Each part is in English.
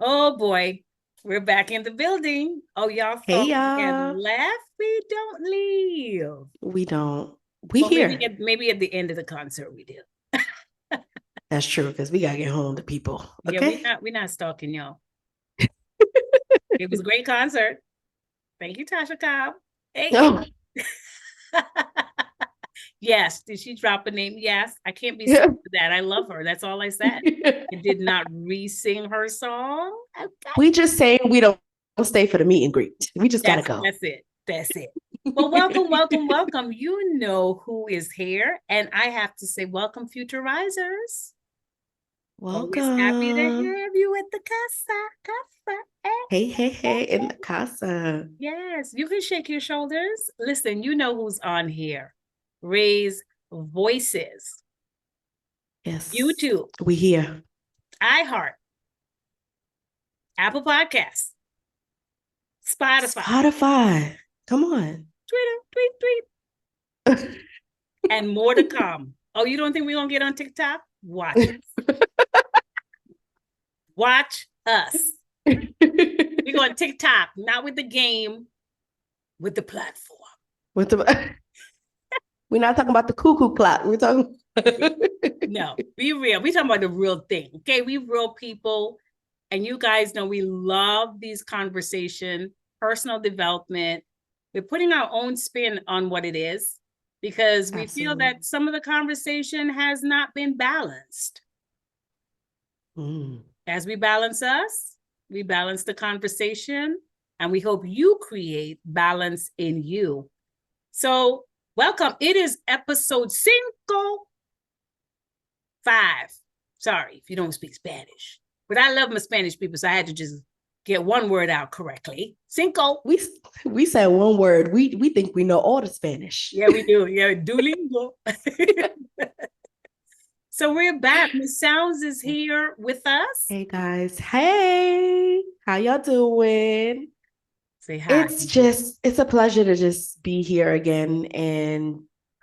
Oh boy, we're back in the building. Oh, y'all Hey thought we had y'all. left? We don't leave. We don't. We Well, maybe here. maybe at the end of the concert we do. That's true because we gotta get home to people. Yeah, Okay. we're not stalking y'all. It was a great concert. Thank you, Tasha Cobb. Hey. Oh, Yes. Did she drop a name? Yes. I can't be yeah. scared of that. I love her. That's all I said. I did not re-sing her song. Okay. We just saying we don't stay for the meet and greet. We just gotta go. That's it. That's it. Well, welcome, welcome, welcome. You know who is here. And I have to say, welcome, future risers. Always happy to Welcome. have you at the casa. Casa. Hey, hey, hey, in the casa. Yes, you can shake your shoulders. Listen, you know who's on here. Raise voices. Yes. YouTube, We here. iHeart, Apple Podcasts, Spotify, Spotify. Come on. Twitter, tweet, tweet, and more to come. Oh, you don't think we're gonna get on TikTok? Watch it. Watch us. We're going TikTok, not with the game, with the platform. With the we're not talking about the cuckoo clock. We're talking No, be real. We talking about the real thing. Okay, we real people, and you guys know we love these conversation, personal development. We're putting our own spin on what it is because we feel Absolutely. that some of the conversation has not been balanced. Mm. As we balance us, we balance the conversation, and we hope you create balance in you. So, welcome. It is episode cinco, five. Sorry if you don't speak Spanish, but I love my Spanish people, so I had to just get one word out correctly. Cinco. We we said one word. We think we know all the Spanish. Yeah, we do. Yeah, Duolingo. So we're back. Miss Sounds is here with us. Hey guys. Hey. How y'all doing? Say hi. It's a pleasure to just be here again and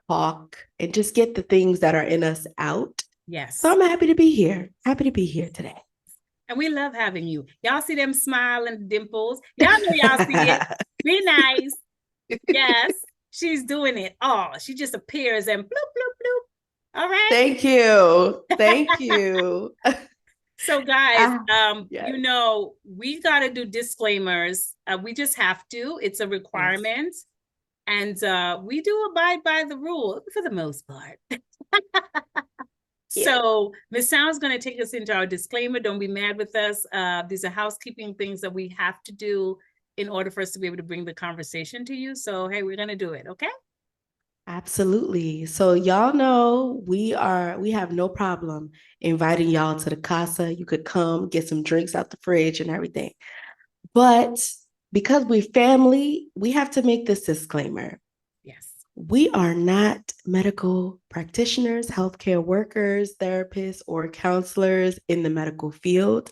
talk and just get the things that are in us out. So Yes. I'm happy to be here. Happy to be here today. And we love having you. Y'all see them smile and dimples. Y'all know y'all see it. Be nice. Yes, she's doing it. Oh, she just appears and bloop, bloop, bloop. All right. Thank you. Thank you. So, guys, Ah, yes. you know, we got to do disclaimers. We just have to. It's a Yes. requirement. And we do abide by the rule for the most part. Yeah. So Miss Sound's going to take us into our disclaimer. Don't be mad with us. These are housekeeping things that we have to do in order for us to be able to bring the conversation to you. So, hey, we're going to do it. Okay. Absolutely. So y'all know we have no problem inviting y'all to the casa. You could come get some drinks out the fridge and everything. But because we family, we have to make this disclaimer. Yes. We are not medical practitioners, healthcare workers, therapists, or counselors in the medical field.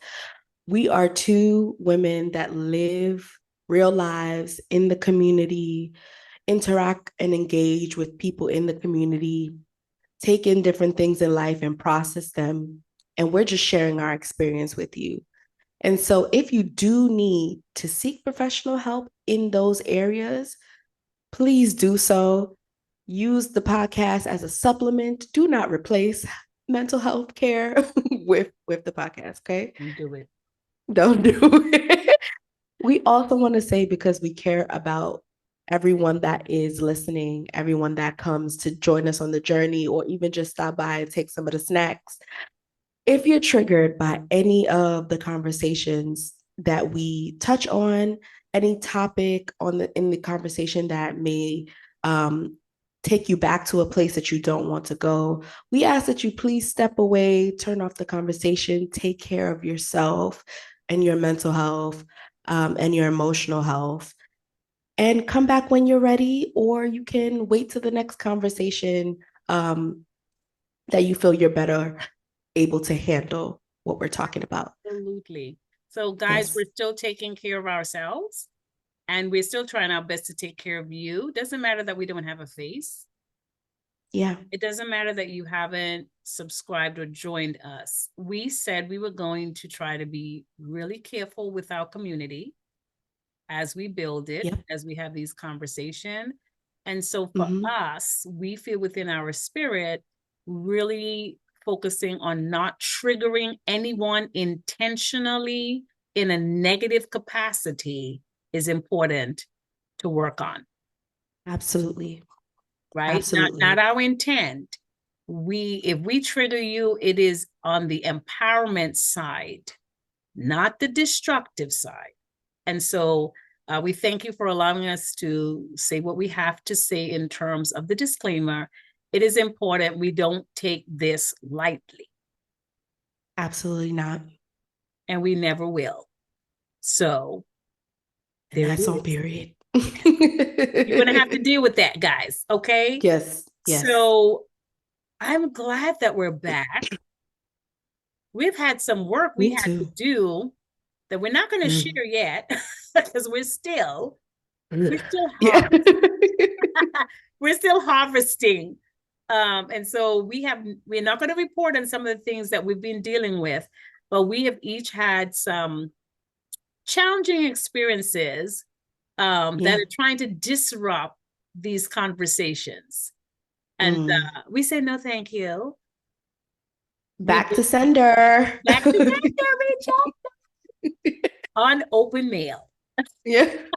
We are two women that live real lives in the community, interact and engage with people in the community, take in different things in life and process them. And we're just sharing our experience with you. And so, if you do need to seek professional help in those areas, please do so. Use the podcast as a supplement. Do not replace mental health care with the podcast, okay? Don't do it. Don't do it. We also want to say, because we care about everyone that is listening, everyone that comes to join us on the journey, or even just stop by and take some of the snacks. If you're triggered by any of the conversations that we touch on, any topic in the conversation that may um, take you back to a place that you don't want to go, we ask that you please step away, turn off the conversation, take care of yourself and your mental health, and your emotional health, and come back when you're ready, or you can wait to the next conversation um, that you feel you're better able to handle what we're talking about. Absolutely. So, guys, Yes. we're still taking care of ourselves and we're still trying our best to take care of you. Doesn't matter that we don't have a face. Yeah. It doesn't matter that you haven't subscribed or joined us. We said we were going to try to be really careful with our community as we build it, Yep. as we have these conversations. And so for Mhm. us, we feel within our spirit, really focusing on not triggering anyone intentionally in a negative capacity is important to work on, Absolutely. right? Not Absolutely. our intent. If we trigger you, it is on the empowerment side, not the destructive side. And so we thank you for allowing us to say what we have to say in terms of the disclaimer. It is important we don't take this lightly, Absolutely not. and we never will. So And there it that's on is. period. You're going to have to deal with that, guys. Okay. Yes. Yes. So I'm glad that we're back. We've had some work we Me had to too. do that we're not going to Mm. share yet because we're still Yeah. we're still harvesting. And so we're not going to report on some of the things that we've been dealing with, but we have each had some challenging experiences that Yeah. are trying to disrupt these conversations. And Mm. we say, no, thank you. We Back to sender. back to sender, Rachel, on open mail. Yeah.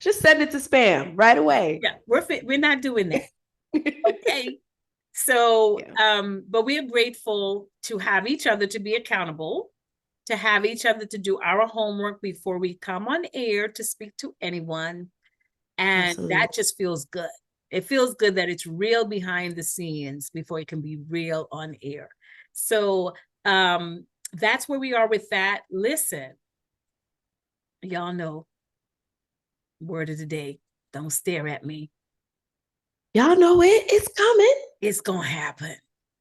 Just send it to spam right away. Yeah, we're not doing that. Okay. So, Yeah. but we are grateful to have each other to be accountable, to have each other to do our homework before we come on air to speak to anyone. And Absolutely. that just feels good. It feels good that it's real behind the scenes before it can be real on air. So that's where we are with that. Listen, y'all know, word of the day, don't stare at me. Y'all know it. It's coming. It's going to happen.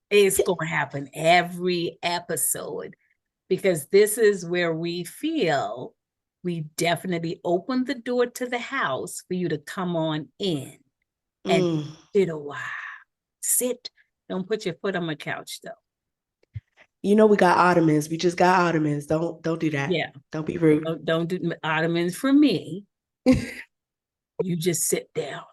It's going to happen every episode, because this is where we feel we definitely open the door to the house for you to come on in and sit a while. Sit. Don't put your foot on my couch, though. You know we got ottomans. We just got ottomans. Don't do that. Yeah. Don't be rude. Don't do ottomans for me. You just sit down.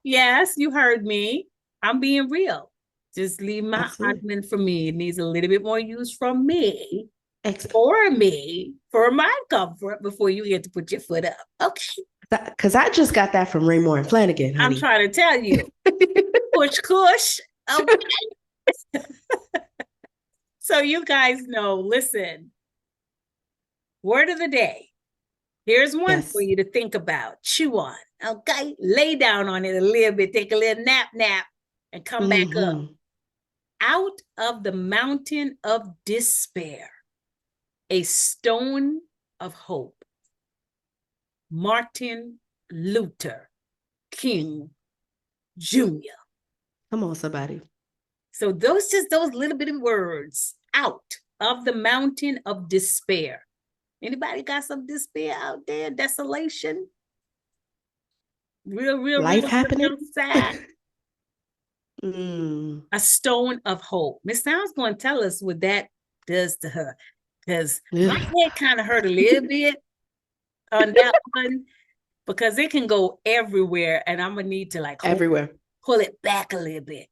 Yes, you heard me. I'm being real. Just leave my Absolutely. ottoman for me. It needs a little bit more use from me, for my comfort, before you get to put your foot up. Okay. Because I just got that from Raymore and Flanagan, honey. I'm trying to tell you. Push cush. Okay. So you guys know, listen, word of the day. Here's one for you to think about, chew on. Okay. Lay down on it a little bit, take a little nap, and come back up. Out of the mountain of despair, a stone of hope. Martin Luther King Jr. Come on, somebody. So those little bit of words, out of the mountain of despair. Anybody got some despair out there? Desolation? Life happening? real sad. A stone of hope. Miss Sound's going to tell us what that does to her, because my head kind of hurt a little bit on that one, because it can go everywhere, and I'm gonna need to like pull it back a little bit.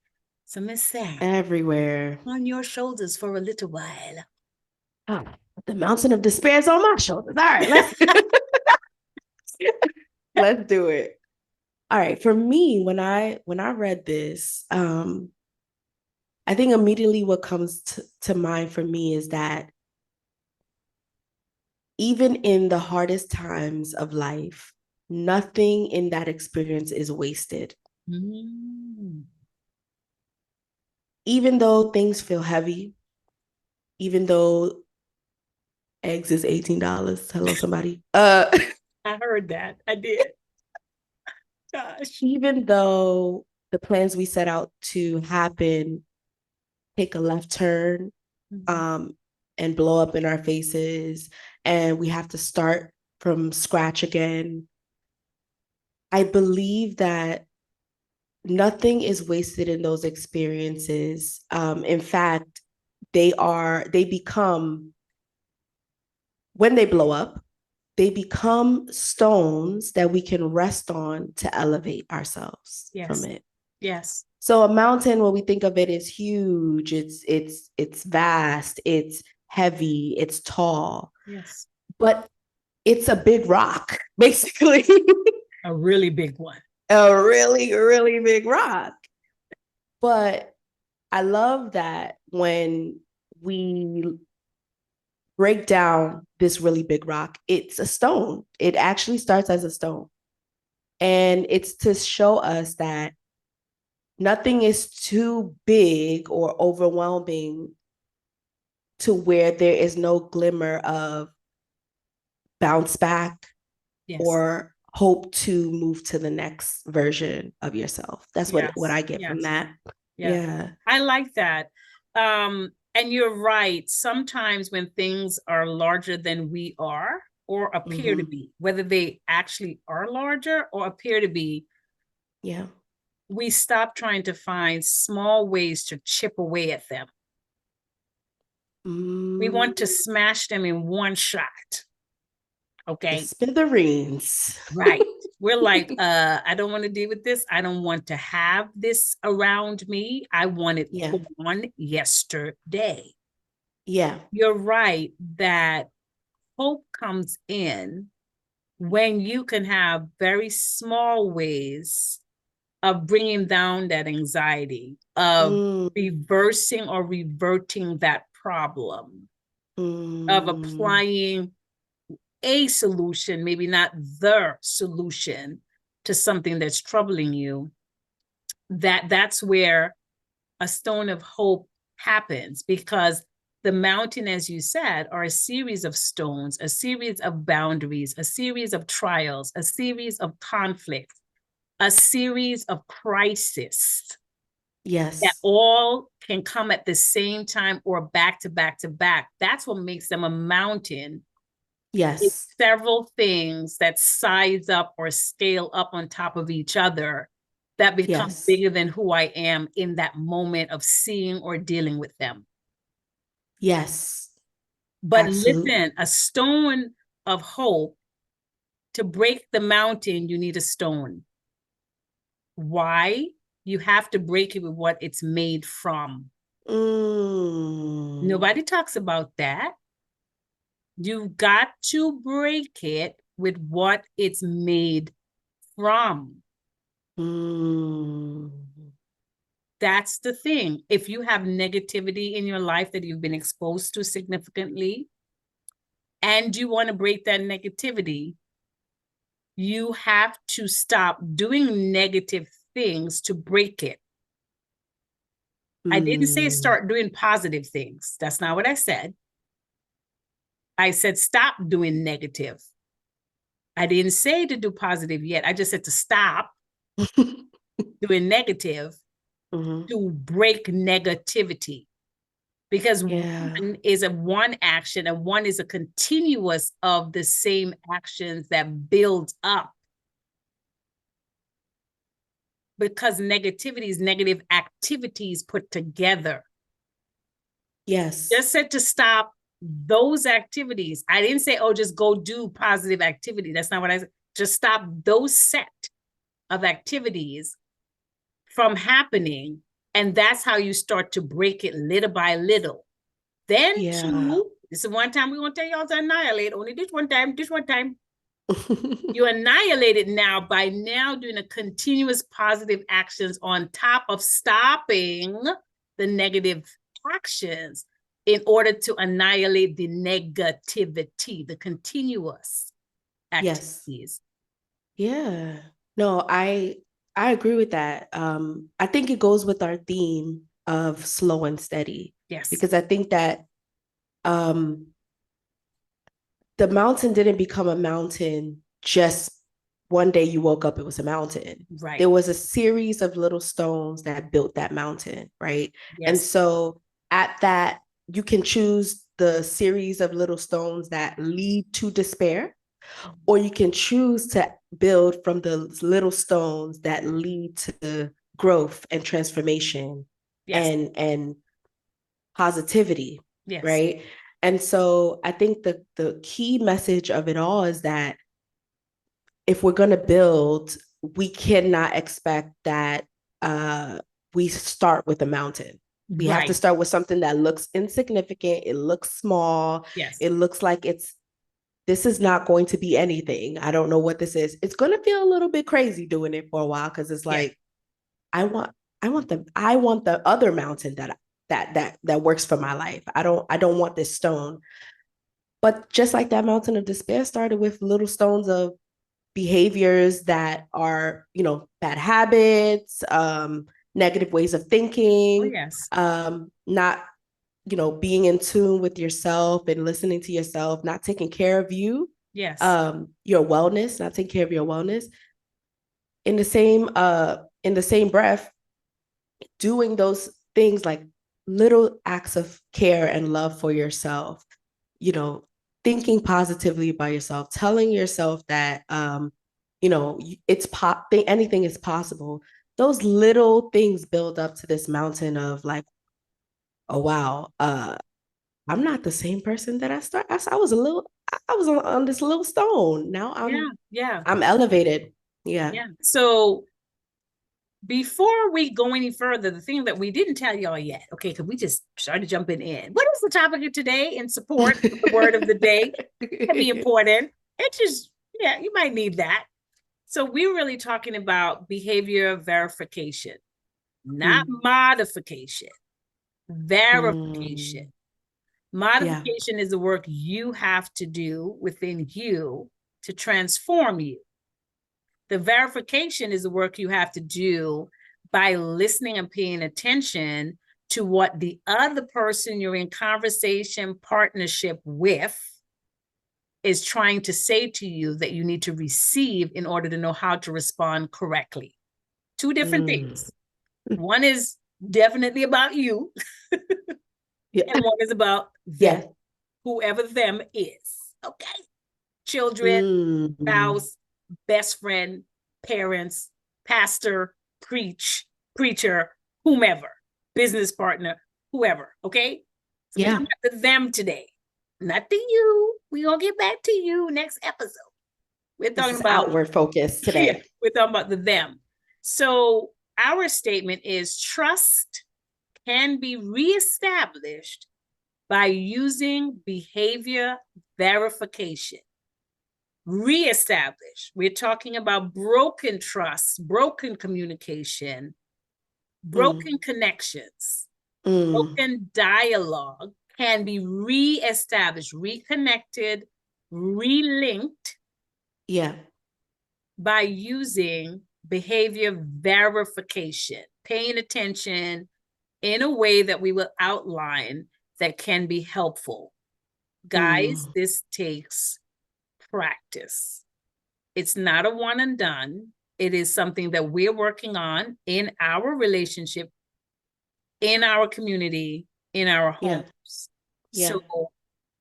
So Miss Sam, everywhere on your shoulders for a little while. Oh, the mountain of despair is on my shoulders. All right, let's do it. All right, for me, when I read this, I think immediately what comes to mind for me is that even in the hardest times of life, nothing in that experience is wasted. Even though things feel heavy, even though eggs is $18. Hello, somebody. I heard that. I did. Gosh. Even though the plans we set out to happen take a left turn, and blow up in our faces, and we have to start from scratch again, I believe that nothing is wasted in those experiences. In fact, they become, when they blow up, they become stones that we can rest on to elevate ourselves from Yes. it. Yes. So a mountain, when we think of it, is huge, it's vast, it's heavy, it's tall, Yes. but it's a big rock, basically. A really big one. A really, really big rock. But I love that when we break down this really big rock, it's a stone. It actually starts as a stone. And it's to show us that nothing is too big or overwhelming to where there is no glimmer of bounce back Yes. or hope to move to the next version of yourself. That's what Yes. I get from Yes. that. Yeah. Yeah. I like that. And you're right. Sometimes when things are larger than we are or appear to Mm-hmm. be, whether they actually are larger or appear to be, Yeah. we stop trying to find small ways to chip away at them. We want to smash them in one shot. The Okay. smithereens. Right. We're like, I don't want to deal with this. I don't want to have this around me. I want it Yeah. gone yesterday. Yeah. You're right that hope comes in when you can have very small ways of bringing down that anxiety, of reversing or reverting that problem, of applying a solution, maybe not the solution to something that's troubling you. That's where a stone of hope happens, because the mountain, as you said, are a series of stones, a series of boundaries, a series of trials, a series of conflicts, a series of crises that Yes. all can come at the same time or back to back to back. That's what makes them a mountain. It's Yes. several things that size up or scale up on top of each other that become Yes. bigger than who I am in that moment of seeing or dealing with them. Yes. But Absolutely. listen, a stone of hope, to break the mountain, you need a stone. Why? You have to break it with what it's made from. Nobody talks about that. You've got to break it with what it's made from. That's the thing. If you have negativity in your life that you've been exposed to significantly, and you want to break that negativity, you have to stop doing negative things to break it. I didn't say start doing positive things. That's not what I said. I said stop doing negative. I didn't say to do positive yet. I just said to stop doing negative to break negativity. Because Yeah. one is a one action and one is a continuous of the same actions that build up. Because negativity is negative activities put together. Yes. Just said to stop those activities. I didn't say, oh, just go do positive activity. That's not what I said. Just stop those set of activities from happening. And that's how you start to break it little by little. Then Yeah. two, this is one time we want to tell y'all to annihilate. Only this one time, this one time. You annihilate it now by now doing a continuous positive actions on top of stopping the negative actions in order to annihilate the negativity, the continuous Yes. activities. Yeah. No, I agree with that. I think it goes with our theme of slow and steady, Yes. because I think that um the mountain didn't become a mountain just one day you woke up, it was a mountain. Right. There was a series of little stones that built that mountain, right? And Yes. so at that, you can choose the series of little stones that lead to despair, or you can choose to build from the little stones that lead to growth and transformation Yes. and positivity, Yes. right? And so I think the key message of it all is that if we're going to build, we cannot expect that we start with a mountain. We have to Right. start with something that looks insignificant. It looks small. Yes. It looks like this is not going to be anything. I don't know what this is. It's going to feel a little bit crazy doing it for a while because it's Yes. like I want the other mountain that works for my life. I don't want this stone. But just like that mountain of despair started with little stones of behaviors that are, bad habits, negative ways of Oh, thinking, yes. not, being in tune with yourself and listening to yourself, not taking care of you, Yes. your wellness, not taking care of your wellness. In the same breath, doing those things like little acts of care and love for yourself, you know, thinking positively about yourself, telling yourself that, anything is possible. Those little things build up to this mountain of like, oh wow, I'm not the same person that I start. I was a little, I was on this little stone. Now Yeah. I'm Yeah. I'm elevated. Yeah. Yeah. So before we go any further, the thing that we didn't tell y'all yet, okay, because we just started jumping in. What is the topic of today in support of the word of the day? Can be important. It just, yeah, you might need that. So we're really talking about behavior verification, not Mm. modification, verification. Mm. Yeah. Modification is the work you have to do within you to transform you. The verification is the work you have to do by listening and paying attention to what the other person you're in conversation, partnership with is trying to say to you that you need to receive in order to know how to respond correctly. Two different Mm. things. One is definitely about you, Yeah. and one is about them, Yeah. whoever them is. Okay. Children, Mm. spouse, best friend, parents, pastor, preacher, whomever, business partner, whoever. Okay. So we're Yeah. talking about the them today, not the you. We're going to get back to you next episode. We're This talking is about, outward focus yeah, today. we're talking about the them. So our statement is trust can be reestablished by using behavior verification. Reestablish. We're talking about broken trust, broken communication, Mm. broken connections, Mm. broken dialogue can be reestablished, reconnected, relinked Yeah. by using behavior verification, paying attention in a way that we will outline that can be helpful. Guys, Mm. this takes practice. It's not a one and done. It is something that we're working on in our relationship, in our community, in our Yeah. homes. Yeah. So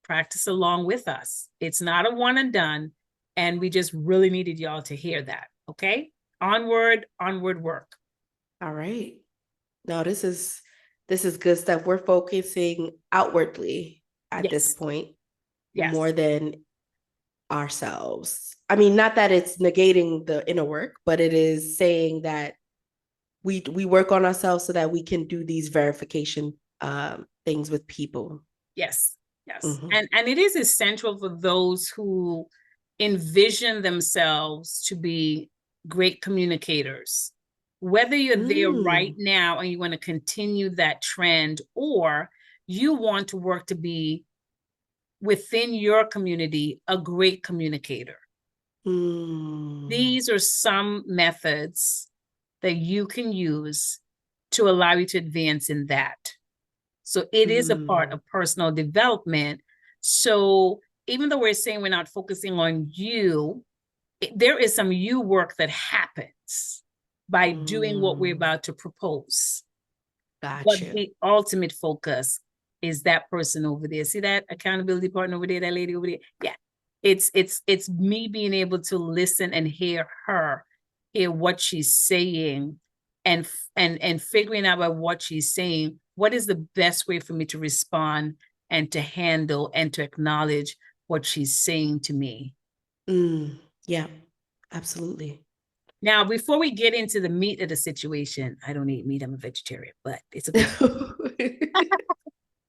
practice along with us. It's not a one and done. And we just really needed y'all to hear that. Okay. Onward work. All right. No, this is good stuff. We're focusing outwardly at this Yes. point Yes. more than ourselves. I mean, not that it's negating the inner work, but it is saying that we work on ourselves so that we can do these verification things with people. Yes. Yes. Mm-hmm. And it is essential for those who envision themselves to be great communicators. Whether you're there right Mm. now and you want to continue that trend, or you want to work to be within your community a great communicator. Mm. These are some methods that you can use to allow you to advance in that. So it is a part Mm. of personal development. So even though we're saying we're not focusing on you, there is some you work that happens by doing what we're Mm. about to propose. But Got you. the ultimate focus is that person over there. See that accountability partner over there, that lady over there? Yeah. It's me being able to listen and hear what she's saying, and figuring out by what she's saying, what is the best way for me to respond and to handle and to acknowledge what she's saying to me. Yeah, absolutely. Now, before we get into the meat of the situation, I don't eat meat, I'm a vegetarian, but it's a good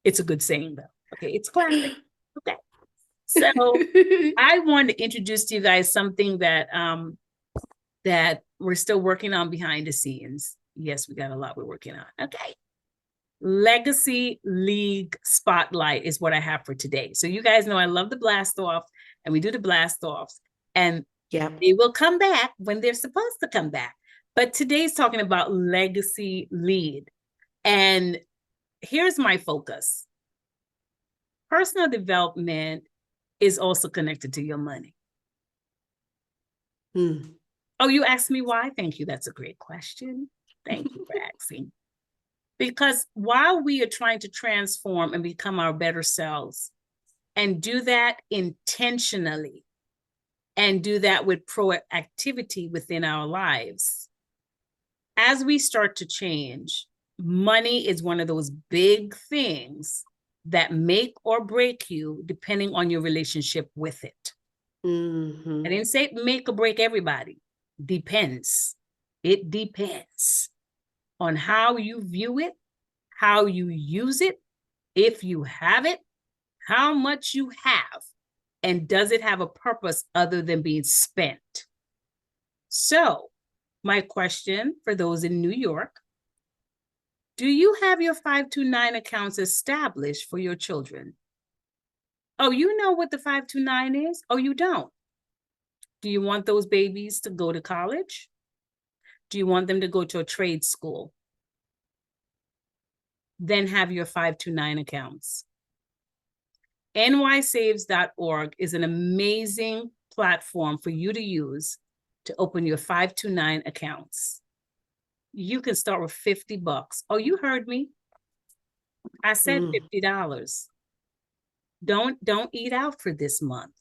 it's a good saying though. Okay, it's classic. Okay. So I want to introduce to you guys something that that we're still working on behind the scenes. Yes, we got a lot we're working on. Okay. Legacy League Spotlight is what I have for today. So you guys know I love the blast off, and we do the blast offs, and they will come back when they're supposed to come back. But today's talking about Legacy Lead. And here's my focus. Personal development is also connected to your money. Oh, you asked me why? Thank you. That's a great question. Thank you for asking. Because while we are trying to transform and become our better selves, and do that intentionally, and do that with proactivity within our lives, as we start to change, money is one of those big things that make or break you depending on your relationship with it. I didn't say make or break everybody. Depends. It depends on how you view it, how you use it, if you have it, how much you have, and does it have a purpose other than being spent? So, my question for those in New York, do you have your 529 accounts established for your children? Oh, you know what the 529 is? Oh, you don't? Do you want those babies to go to college? Do you want them to go to a trade school? Then have your 529 accounts. nysaves.org is an amazing platform for you to use to open your 529 accounts. You can start with $50. Oh, you heard me. I said $50. Don't eat out for this month.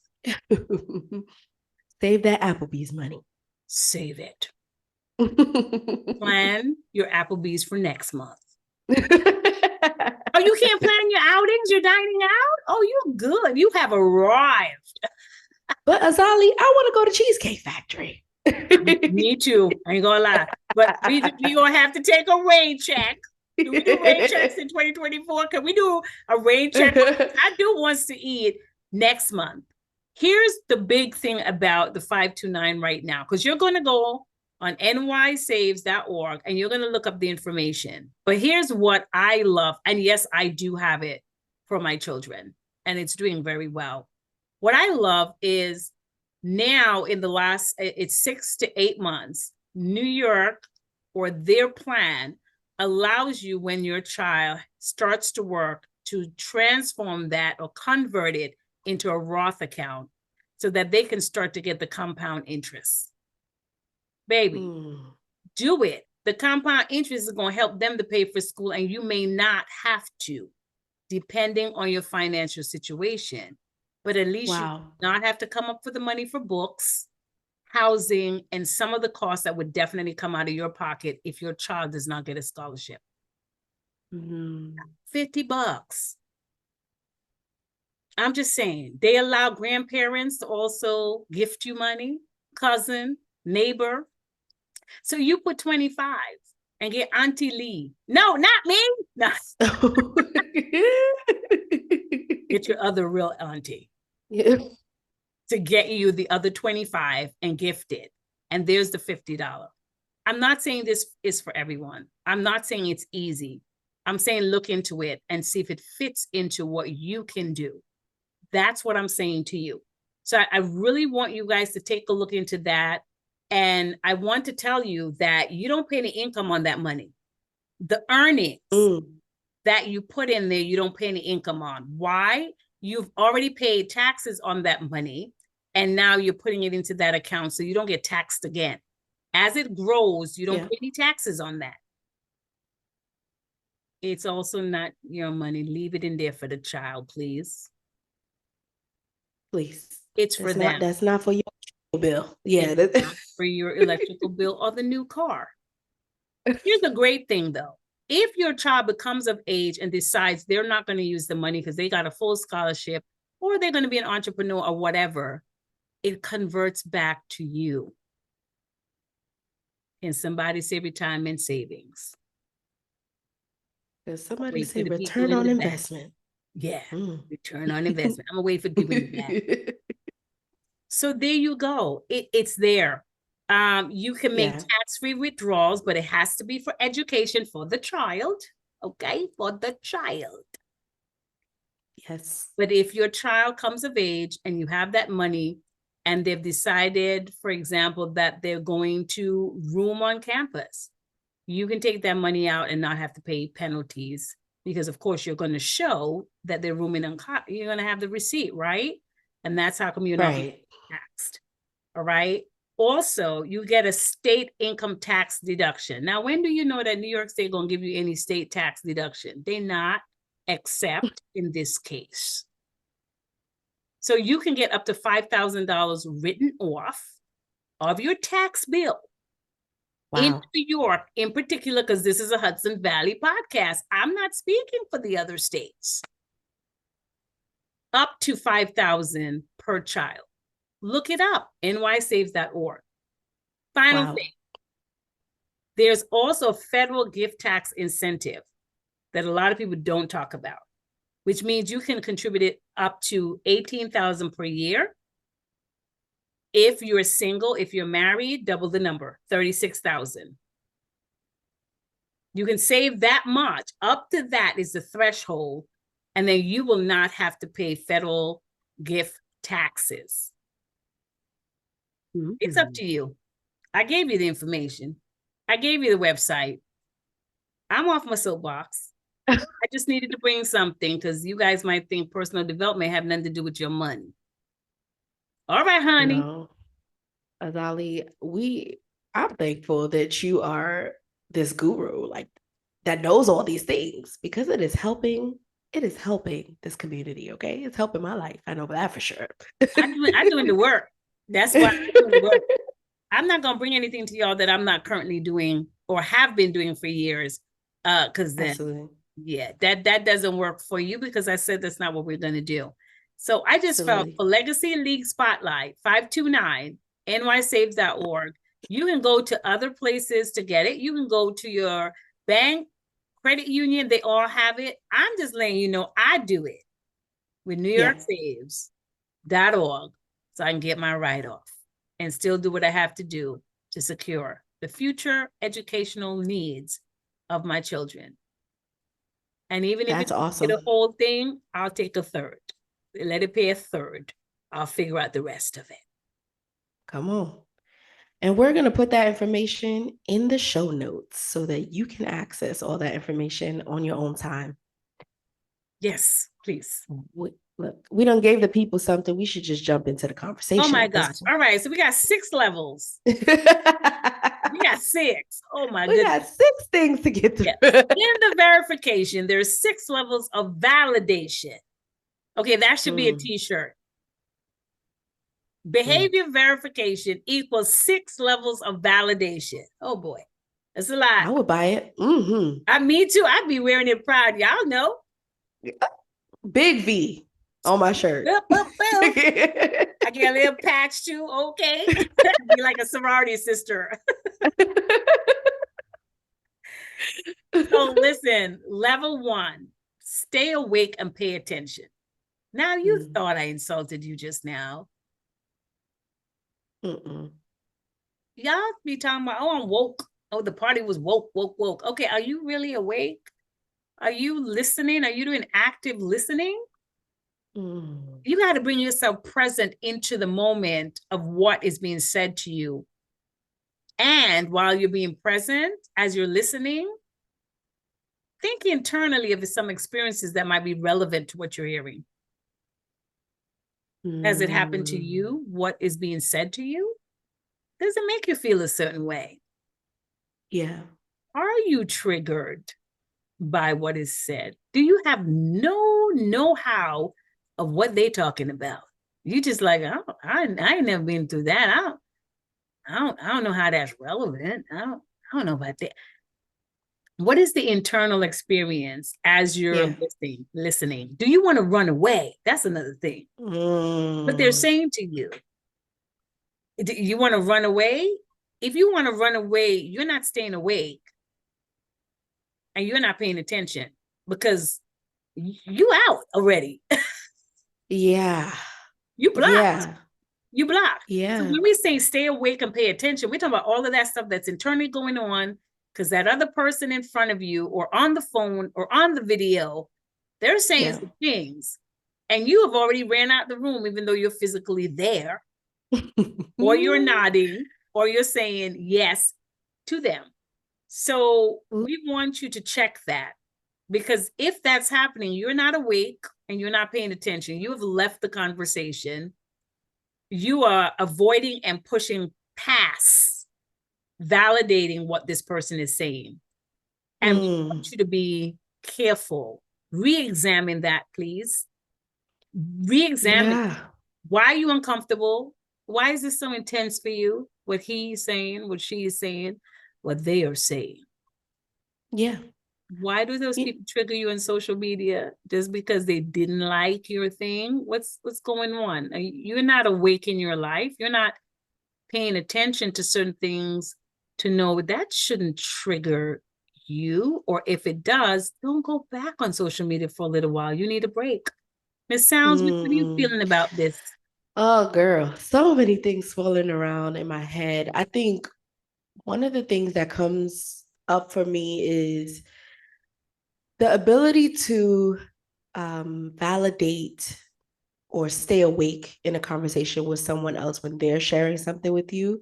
Save that Applebee's money. Save it. Plan your Applebee's for next month. Oh, you can't plan your outings? You're dining out? Oh, you're good. You have arrived. But Azali, I want to go to Cheesecake Factory. Me too. I ain't gonna lie. But we gonna have to take a rain check. Do we do rain checks in 2024? Can we do a rain check? I do wants to eat next month. Here's the big thing about the 529 right now, because you're going to go on nysaves.org and you're going to look up the information. But here's what I love. And yes, I do have it for my children, and it's doing very well. What I love is now in the last, it's 6 to 8 months, New York, or their plan, allows you, when your child starts to work, to transform that or convert it into a Roth account so that they can start to get the compound interest. Baby, do it. The compound interest is going to help them to pay for school, and you may not have to, depending on your financial situation. But at least you do not have to come up with the money for books, housing, and some of the costs that would definitely come out of your pocket if your child does not get a scholarship. $50. I'm just saying, they allow grandparents to also gift you money, cousin, neighbor. So you put 25 and get Auntie Lee. No, not me. No. Get your other real auntie. Yeah. To get you the other 25 and gift it. And there's the $50. I'm not saying this is for everyone. I'm not saying it's easy. I'm saying look into it and see if it fits into what you can do. That's what I'm saying to you. So I really want you guys to take a look into that. And I want to tell you that you don't pay any income on that money. The earnings that you put in there, you don't pay any income on. Why? You've already paid taxes on that money, and now you're putting it into that account, so you don't get taxed again. As it grows, you don't pay any taxes on that. It's also not your money. Leave it in there for the child, please. Please. It's for them. That's not for your bill. Yeah. It's not for your electrical bill or the new car. Here's a great thing though. If your child becomes of age and decides they're not going to use the money because they got a full scholarship or they're going to be an entrepreneur or whatever, it converts back to you. Can somebody say retirement savings? Does somebody Wait say for the people return in on the back. investment? Yeah, return on investment. I'm gonna wait for people in the back. So there you go. It's there. You can make Yeah. tax-free withdrawals, but it has to be for education for the child. Okay, for the child. Yes. But if your child comes of age and you have that money and they've decided, for example, that they're going to room on campus, you can take that money out and not have to pay penalties because, of course, you're going to show that they're rooming on, you're going to have the receipt, right? And that's how come you're not Right. taxed. All right. Also, you get a state income tax deduction. Now, when do you know that New York State going to give you any state tax deduction? They're not, except in this case. So you can get up to $5,000 written off of your tax bill. In Wow. New York, in particular, because this is a Hudson Valley podcast, I'm not speaking for the other states. Up to $5,000 per child. Look it up, nysaves.org. Final Wow. thing. There's also a federal gift tax incentive that a lot of people don't talk about, which means you can contribute it up to $18,000 per year. If you're single, if you're married, double the number, $36,000. You can save that much. Up to that is the threshold, and then you will not have to pay federal gift taxes. It's up to you. I gave you the information. I gave you the website. I'm off my soapbox. I just needed to bring something because you guys might think personal development have nothing to do with your money. All right, honey. No, Azali, I'm thankful that you are this guru, like that knows all these things because it is helping this community, okay? It's helping my life. I know that for sure. I'm doing the work. That's why I'm doing the work. I'm not gonna bring anything to y'all that I'm not currently doing or have been doing for years. Because then Absolutely. yeah, that doesn't work for you because I said that's not what we're gonna do. So I just felt Absolutely. for Legacy and League Spotlight 529 nysaves.org. You can go to other places to get it. You can go to your bank, credit union, they all have it. I'm just letting you know I do it with newyorksaves.org so I can get my write-off and still do what I have to do to secure the future educational needs of my children. And even if That's it's awesome. the whole thing, I'll take a third. Let it pay a third. I'll figure out the rest of it. Come on. And we're going to put that information in the show notes so that you can access all that information on your own time. Yes, please. Look, we done gave the people something. We should just jump into the conversation. Oh my gosh. All right. So we got 6 levels. We got 6. Oh my goodness. We got 6 things to get through. Yes. In the verification, there's 6 levels of validation. Okay, that should be a t-shirt. Behavior verification equals 6 levels of validation. Oh boy, that's a lot. I would buy it. Me too. I'd be wearing it proud. Y'all know. Big V on my shirt. I get a little patch too. Okay, be like a sorority sister. So listen, level 1, stay awake and pay attention. Now you thought I insulted you just now. Y'all be talking about, oh, I'm woke. Oh, the party was woke. Okay, are you really awake? Are you listening? Are you doing active listening? You got to bring yourself present into the moment of what is being said to you. And while you're being present, as you're listening, think internally of some experiences that might be relevant to what you're hearing. Has it happened to you? What is being said to you? Does it make you feel a certain way? Yeah. Are you triggered by what is said? Do you have no know-how of what they're talking about? You just like, I ain't never been through that. I don't know how that's relevant. I don't know about that. What is the internal experience as you're Yeah. listening? Do you want to run away? That's another thing. What they're Mm, saying to you. Do you want to run away? If you want to run away, you're not staying awake and you're not paying attention because you out already. yeah. You blocked. Yeah. You blocked. So Yeah. when we say stay awake and pay attention, we're talking about all of that stuff that's internally going on because that other person in front of you or on the phone or on the video, they're saying Yeah. some things and you have already ran out the room even though you're physically there, or you're nodding, or you're saying yes to them. So we want you to check that, because if that's happening, you're not awake and you're not paying attention. You have left the conversation. You are avoiding and pushing past validating what this person is saying. And we want you to be careful. Re-examine that, please. Re-examine. Yeah. Why are you uncomfortable? Why is this so intense for you? What he's saying, what she is saying, what they are saying. Yeah. Why do those people trigger you on social media? Just because they didn't like your thing? What's going on? You're not awake in your life. You're not paying attention to certain things to know that shouldn't trigger you. Or if it does, don't go back on social media for a little while. You need a break. Miss Sounds, what are you Mm. feeling about this? Oh, girl, so many things swirling around in my head. I think one of the things that comes up for me is the ability to validate or stay awake in a conversation with someone else when they're sharing something with you.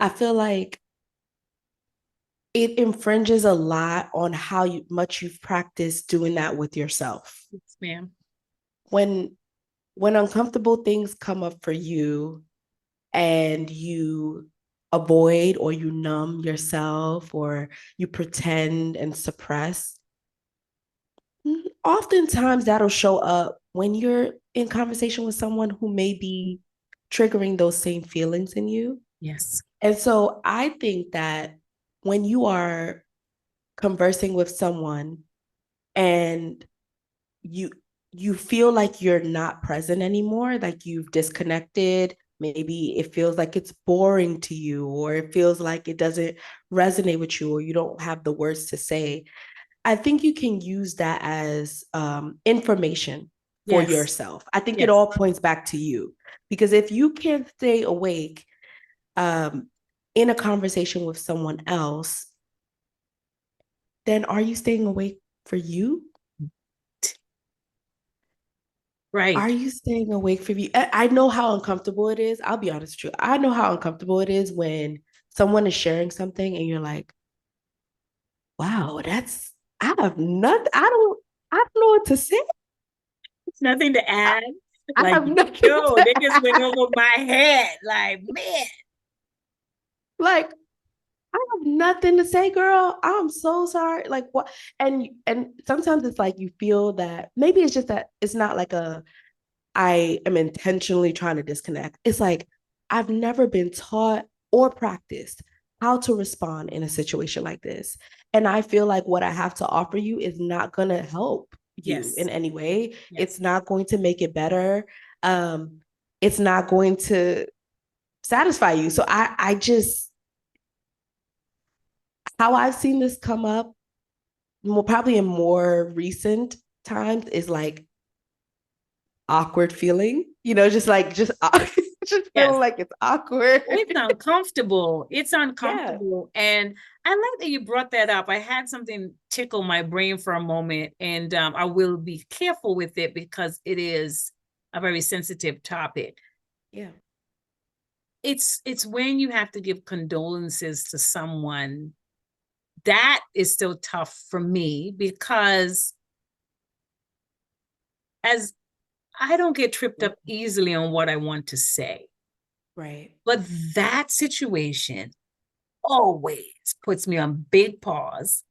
I feel like it infringes a lot on how much you've practiced doing that with yourself. Yes, ma'am. When uncomfortable things come up for you and you avoid or you numb yourself or you pretend and suppress, oftentimes that'll show up when you're in conversation with someone who may be triggering those same feelings in you. Yes. And so I think that when you are conversing with someone and you you feel like you're not present anymore, like you've disconnected, maybe it feels like it's boring to you or it feels like it doesn't resonate with you or you don't have the words to say, I think you can use that as information for Yes. yourself. I think it Yes. all points back to you, because if you can't stay awake um, in a conversation with someone else, then are you staying awake for you? Are Right. you staying awake for you? I know how uncomfortable it is. I'll be honest with you. I know how uncomfortable it is when someone is sharing something and you're like, wow, that's, I have nothing. I don't know what to say. Nothing to I, add. I Like, have nothing yo, to they just went add. over my head. Like, man. Like, I have nothing to say, girl. I'm so sorry. Like what? And sometimes it's like you feel that maybe it's just that it's not like a I am intentionally trying to disconnect. It's like I've never been taught or practiced how to respond in a situation like this. And I feel like what I have to offer you is not going to help you Yes. in any way. It's Yes. not going to make it better. Um, it's not going to satisfy you. So I just, how I've seen this come up more probably in more recent times is like awkward feeling, just just Yes. feeling like it's awkward. It's uncomfortable. It's Yeah. uncomfortable. And I like that you brought that up. I had something tickle my brain for a moment, and I will be careful with it because it is a very sensitive topic. Yeah. It's when you have to give condolences to someone, that is still tough for me, because as I don't get tripped up easily on what I want to say. Right. But that situation always puts me on big pause,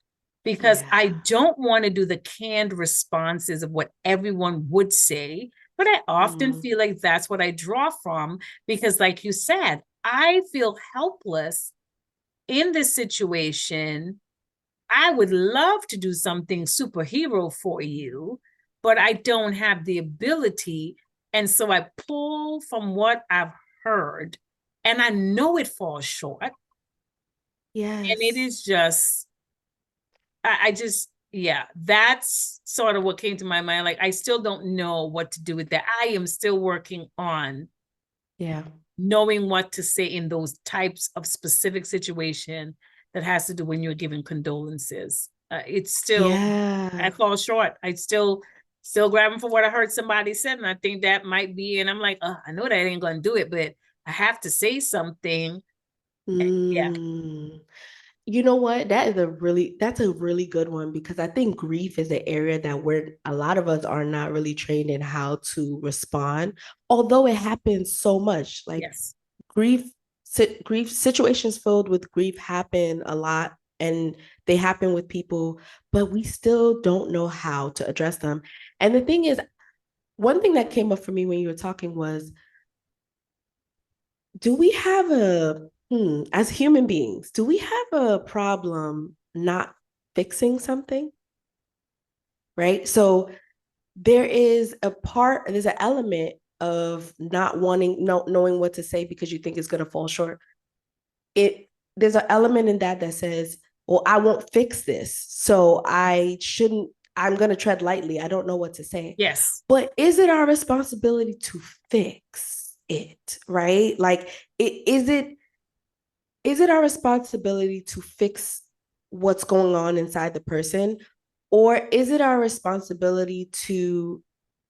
because Yeah. I don't want to do the canned responses of what everyone would say, But I often Mm. feel like that's what I draw from because, like you said, I feel helpless in this situation. I would love to do something superhero for you, but I don't have the ability. And so I pull from what I've heard, and I know it falls short. And it Yes. is just, I just, yeah, that's sort of what came to my mind. Like, I still don't know what to do with that. I am still working on Yeah. knowing what to say in those types of specific situation that has to do when you're giving condolences. It's still, I Yeah. fall short. I still grabbing for what I heard somebody said, and I think that might be. And I'm like, I know that ain't gonna do it, but I have to say something. Yeah. Mm. You know what? That's a really good one because I think grief is an area that where a lot of us are not really trained in how to respond, although it happens so much. Like Yes. grief, grief situations filled with grief happen a lot and they happen with people, but we still don't know how to address them. And the thing is, one thing that came up for me when you were talking was, do we have as human beings, do we have a problem not fixing something? Right. So there's an element of not wanting, knowing what to say because you think it's going to fall short. There's an element in that that says, well, I won't fix this. So I'm going to tread lightly. I don't know what to say. Yes. But is it our responsibility to fix it? Right. Like, is it our responsibility to fix what's going on inside the person? Or is it our responsibility to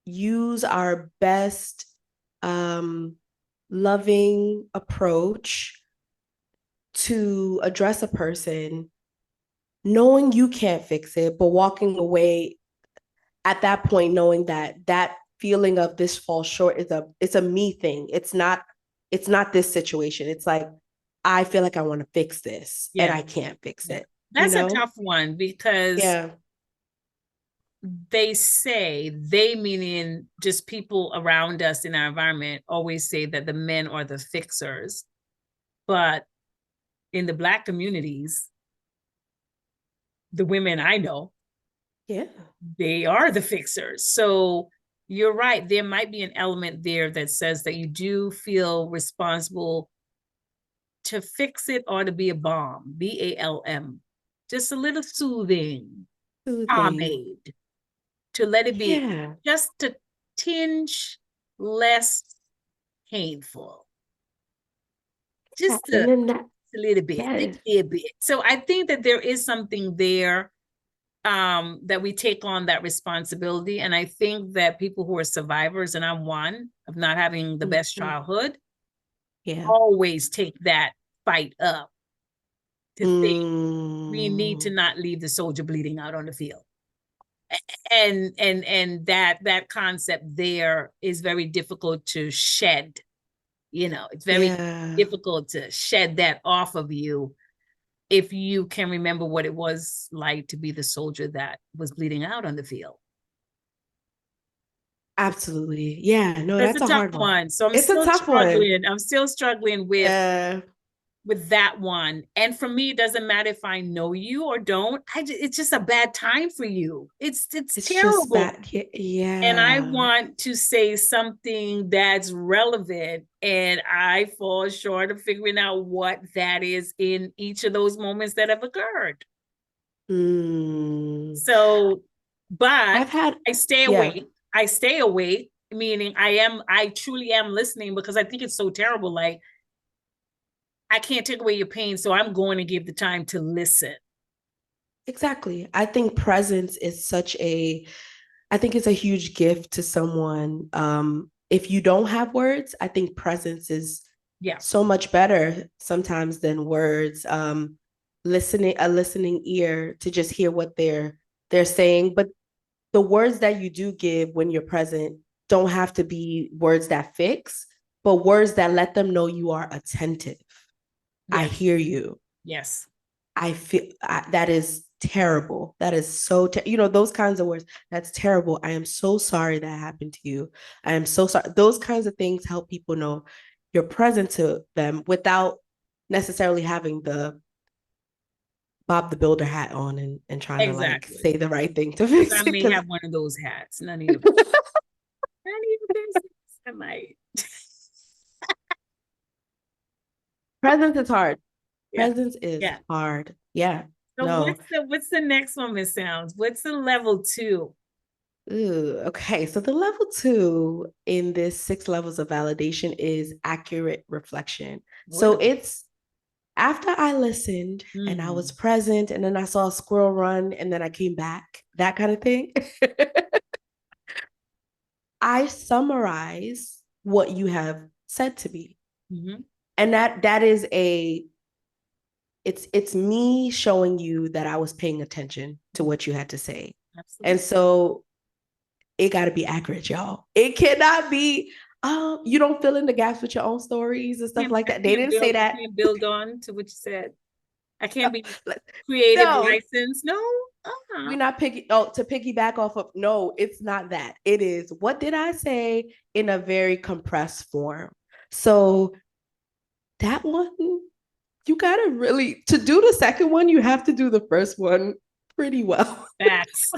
use our best loving approach to address a person, knowing you can't fix it, but walking away at that point, knowing that that feeling of this falls short it's a me thing. It's not this situation. It's like, I feel like I want to fix this and Yeah. I can't fix Yeah. it, you That's a know? tough one because Yeah. they meaning just people around us in our environment always say that the men are the fixers, but in the Black communities, the women I know, Yeah. they are the fixers. So you're right, there might be an element there that says that you do feel responsible to fix it or to be a balm, BALM, just a little soothing Soothing. pomade to let it be Yeah. just a tinge less painful, just And then that, a little bit, a yes. little bit. So I think that there is something there, that we take on that responsibility. And I think that people who are survivors, and I'm one of not having the best Mhm. childhood, Yeah. always take that fight up to think we need to Mm. not leave the soldier bleeding out on the field. And that concept there is very difficult to shed. It's very Yeah. difficult to shed that off of you if you can remember what it was like to be the soldier that was bleeding out on the field. Absolutely. Yeah. No, That's that's a a tough hard one. one. So I'm It's a still tough one. struggling. I'm still struggling with Yeah. that one. And for me, it doesn't matter if I know you or don't. It's just a bad time for you. It's It's just terrible. bad. And I Yeah. want to say something that's relevant, and I fall short of figuring out what that is in each of those moments that have occurred. Mm. So, but I've had, I stay yeah, awake. I stay awake, meaning I truly am listening because I think it's so terrible. Like, I can't take away your pain, so I'm going to give the time to listen. exactly. I think it's a huge gift to someone. If you don't have words, I think presence is Yeah. so much better sometimes than words. A listening ear to just hear what they're saying. But the words that you do give when you're present don't have to be words that fix, but words that let them know you are attentive. I Yeah. hear you. Yes. That is terrible. That is so, those kinds of words. That's terrible. I am so sorry that happened to you. I am so sorry. Those kinds of things help people know you're present to them without necessarily having the Bob the Builder hat on and trying to like Exactly. say the right thing to Because fix I it. may have one of those hats. None of your business. I might. Presence is hard. Yeah. Presence is Yeah. hard. Yeah. So No. what's the next one, Miss Sounds? What's the level 2? Ooh, okay. So the level 2 in this 6 levels of validation is accurate reflection. What So a it's after I listened and I was present, and then I saw a squirrel run, and then I came back, that kind of thing. I summarize what you have said to me. mm-hmm. And that is it's me showing you that I was paying attention to what you had to say. Absolutely. And so it got to be accurate, y'all. It cannot be, you don't fill in the gaps with your own stories and stuff like that. They didn't say that. I can't build on to what you said. I can't be creative No, license. No. we're not to piggyback off of. No, it's not that. It is, what did I say in a very compressed form? So that one, you gotta really, to do the second one, you have to do the first one pretty well. Facts.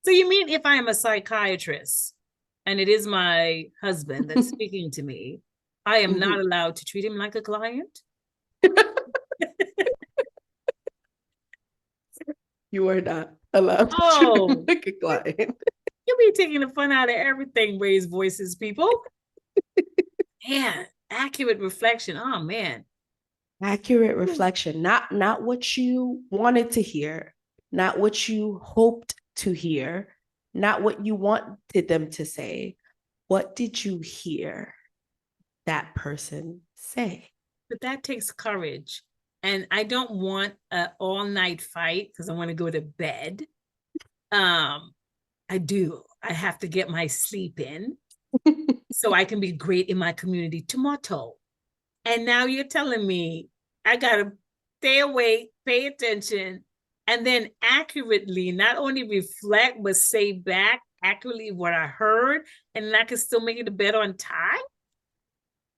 So you mean if I am a psychiatrist and it is my husband that's speaking to me, I am not allowed to treat him like a client? You are not allowed to treat him like a client. You be taking the fun out of everything, raise voices, people. Man, accurate reflection. Oh man. Accurate reflection, not what you wanted to hear, not what you hoped to hear, not what you wanted them to say. What did you hear that person say? But that takes courage. And I don't want an all-night fight because I want to go to bed. I do. I have to get my sleep in so I can be great in my community tomorrow. And now you're telling me I got to stay awake, pay attention, and then accurately not only reflect, but say back accurately what I heard, and I can still make it to bed on time?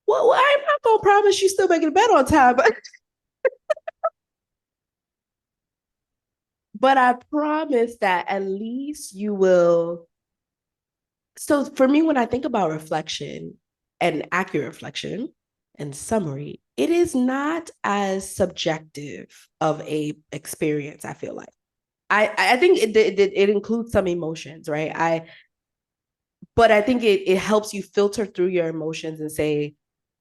Well, I'm not going to promise you still making the bed on time, but I promise that at least you will. So for me, when I think about reflection and accurate reflection and summary, it is not as subjective of a experience, I feel like. I think it includes some emotions, right? But I think it helps you filter through your emotions and say,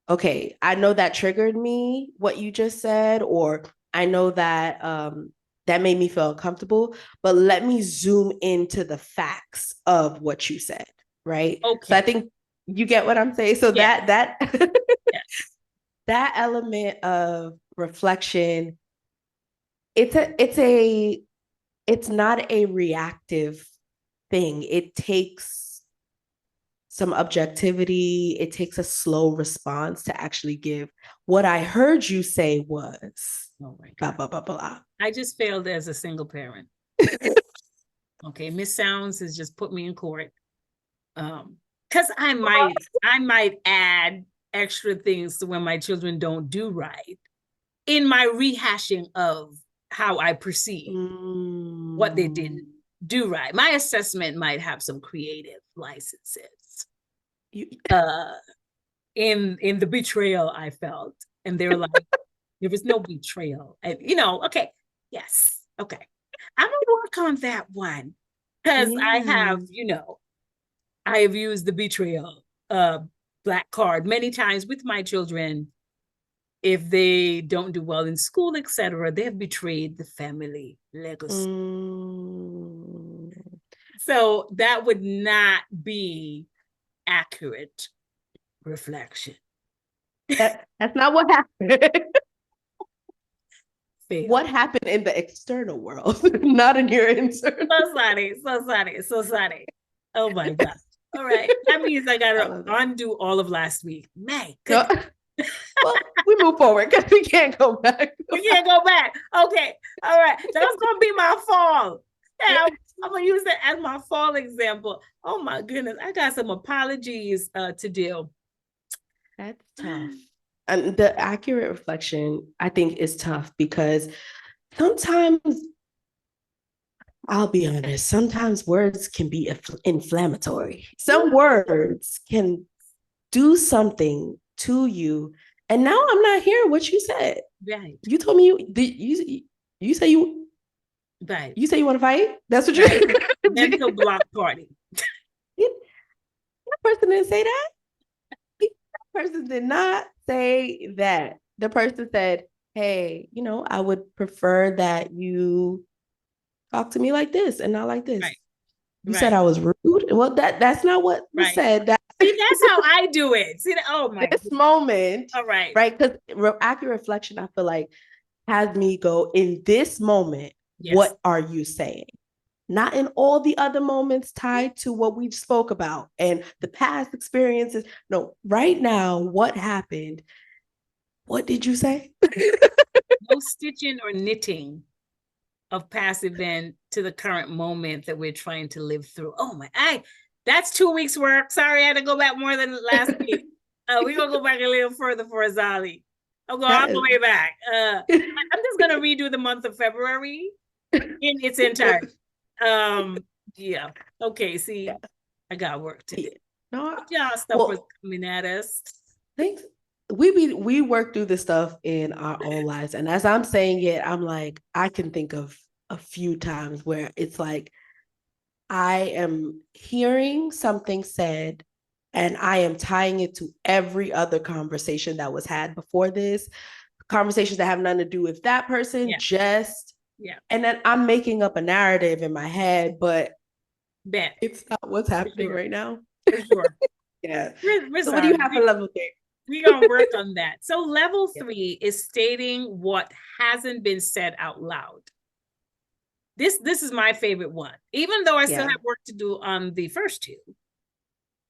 okay, I know that triggered me, what you just said, or I know that that made me feel uncomfortable, but let me zoom into the facts of what you said, right? Okay. So I think you get what I'm saying. So yes. that yes. that element of reflection, it's not a reactive thing. It takes some objectivity. It takes a slow response to actually give what I heard you say was oh my blah, God. blah, blah, blah. I just failed as a single parent. Okay, Miss Sounds has just put me in court. Because I might add extra things to when my children don't do right in my rehashing of how I perceive what they didn't do right. My assessment might have some creative licenses. In the betrayal I felt, and they're like, there was no betrayal, and okay, yes, okay, I'm gonna work on that one because I have used the betrayal black card many times with my children. If they don't do well in school, etc., they have betrayed the family legacy. So that would not be accurate reflection. That's not what happened. Fail. What happened in the external world, not in your internal. So sorry. Oh my God. All right. That means I gotta undo all of last week. Man, No. Well, we move forward because we can't go back. We can't go back. Okay. All right. That's going to be my fall. Yeah, I'm going to use that as my fall example. Oh my goodness. I got some apologies to do. That's tough. And the accurate reflection, I think, is tough because sometimes, I'll be honest, sometimes words can be inflammatory. Some words can do something to you. And now I'm not hearing what you said. Right. You told me you say you Right. You say you want to fight? That's what you're mental block party. That person didn't say that. That person did not say that. The person said, hey, I would prefer that you talk to me like this and not like this. Right. You said I was rude. Well, that's not what was said. See, that's how I do it. See, oh my this goodness. Moment. All right. Right. Because accurate reflection, I feel like, has me go, in this moment, yes. What are you saying? Not in all the other moments tied to what we've spoke about and the past experiences. No, right now, what happened? What did you say? No stitching or knitting of past event to the current moment that we're trying to live through. Oh my, that's 2 weeks work. Sorry, I had to go back more than last week. We're going to go back a little further for Azali. I'm going all the way back. I'm just going to redo the month of February in its entirety. Yeah. Okay, see, yeah. I got work to do. No, y'all stuff was coming at us. Thanks. We work through this stuff in our own lives. And as I'm saying it, I'm like, I can think of a few times where it's like, I am hearing something said and I am tying it to every other conversation that was had before this, conversations that have nothing to do with that person, and then I'm making up a narrative in my head, but it's not what's happening right now. For sure. Yeah. So what do you have for level 3? We're going to work on that. So level 3 is stating what hasn't been said out loud. This is my favorite one, even though I still have work to do on the first 2.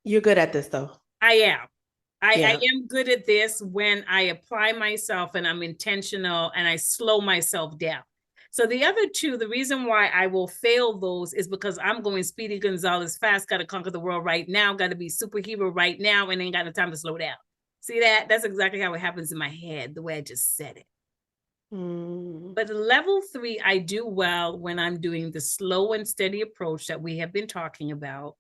You're good at this though. I am. I am good at this when I apply myself and I'm intentional and I slow myself down. So the other 2, the reason why I will fail those is because I'm going Speedy Gonzalez fast, got to conquer the world right now, got to be superhero right now, and ain't got no time to slow down. See that? That's exactly how it happens in my head, the way I just said it. But level 3, I do well when I'm doing the slow and steady approach that we have been talking about.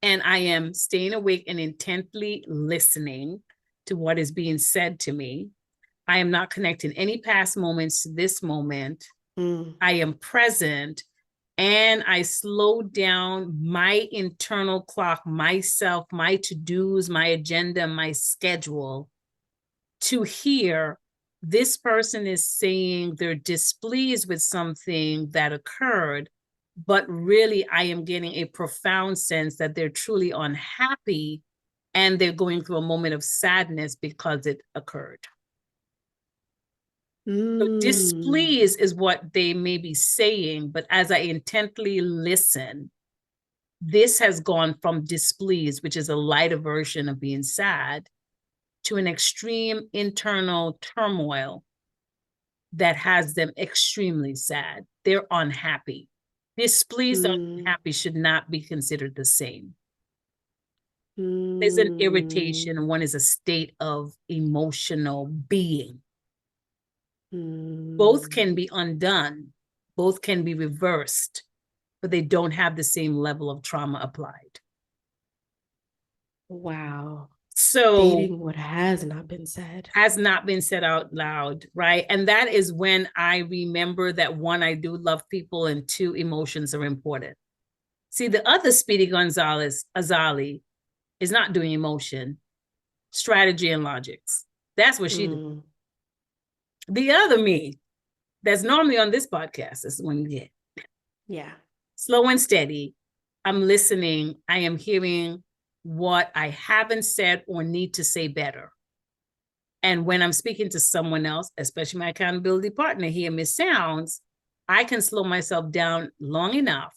And I am staying awake and intently listening to what is being said to me. I am not connecting any past moments to this moment. I am present and I slow down my internal clock, myself, my to-dos, my agenda, my schedule to hear this person is saying they're displeased with something that occurred, but really I am getting a profound sense that they're truly unhappy and they're going through a moment of sadness because it occurred. So displeased is what they may be saying, but as I intently listen, this has gone from displeased, which is a lighter version of being sad, to an extreme internal turmoil that has them extremely sad. They're unhappy. Displeased and unhappy should not be considered the same. There's an irritation. One is a state of emotional being. Both can be undone. Both can be reversed, but they don't have the same level of trauma applied. Wow. So stating what has not been said. Has not been said out loud, right? And that is when I remember that 1, I do love people, and 2, emotions are important. See, the other Speedy Gonzalez, Azali, is not doing emotion, strategy and logics. That's what she did. The other me, that's normally on this podcast, is when you get. Yeah. Slow and steady. I'm listening. I am hearing what I haven't said or need to say better. And when I'm speaking to someone else, especially my accountability partner, hear me sounds, I can slow myself down long enough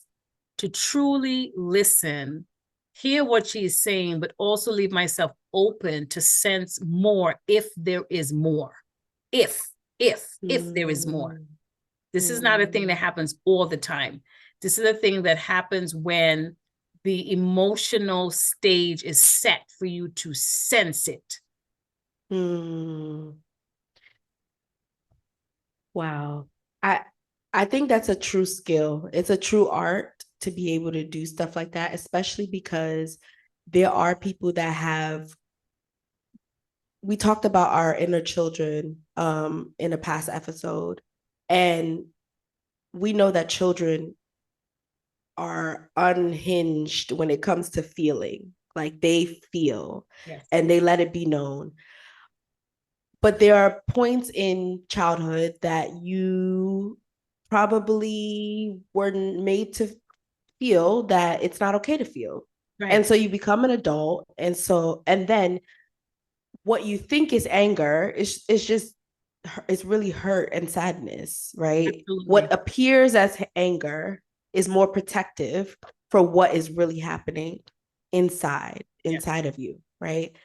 to truly listen, hear what she's saying, but also leave myself open to sense more if there is more. If there is more. This is not a thing that happens all the time. This is a thing that happens when the emotional stage is set for you to sense it. Wow. I think that's a true skill. It's a true art to be able to do stuff like that, especially because there are people that have, we talked about our inner children in a past episode, and we know that children are unhinged when it comes to feeling. Like they feel, yes, and they let it be known. But there are points in childhood that you probably were made to feel that it's not okay to feel. right. And so you become an adult. And then what you think is anger is just, it's really hurt and sadness, right? Absolutely. What appears as anger is more protective for what is really happening inside of you, right?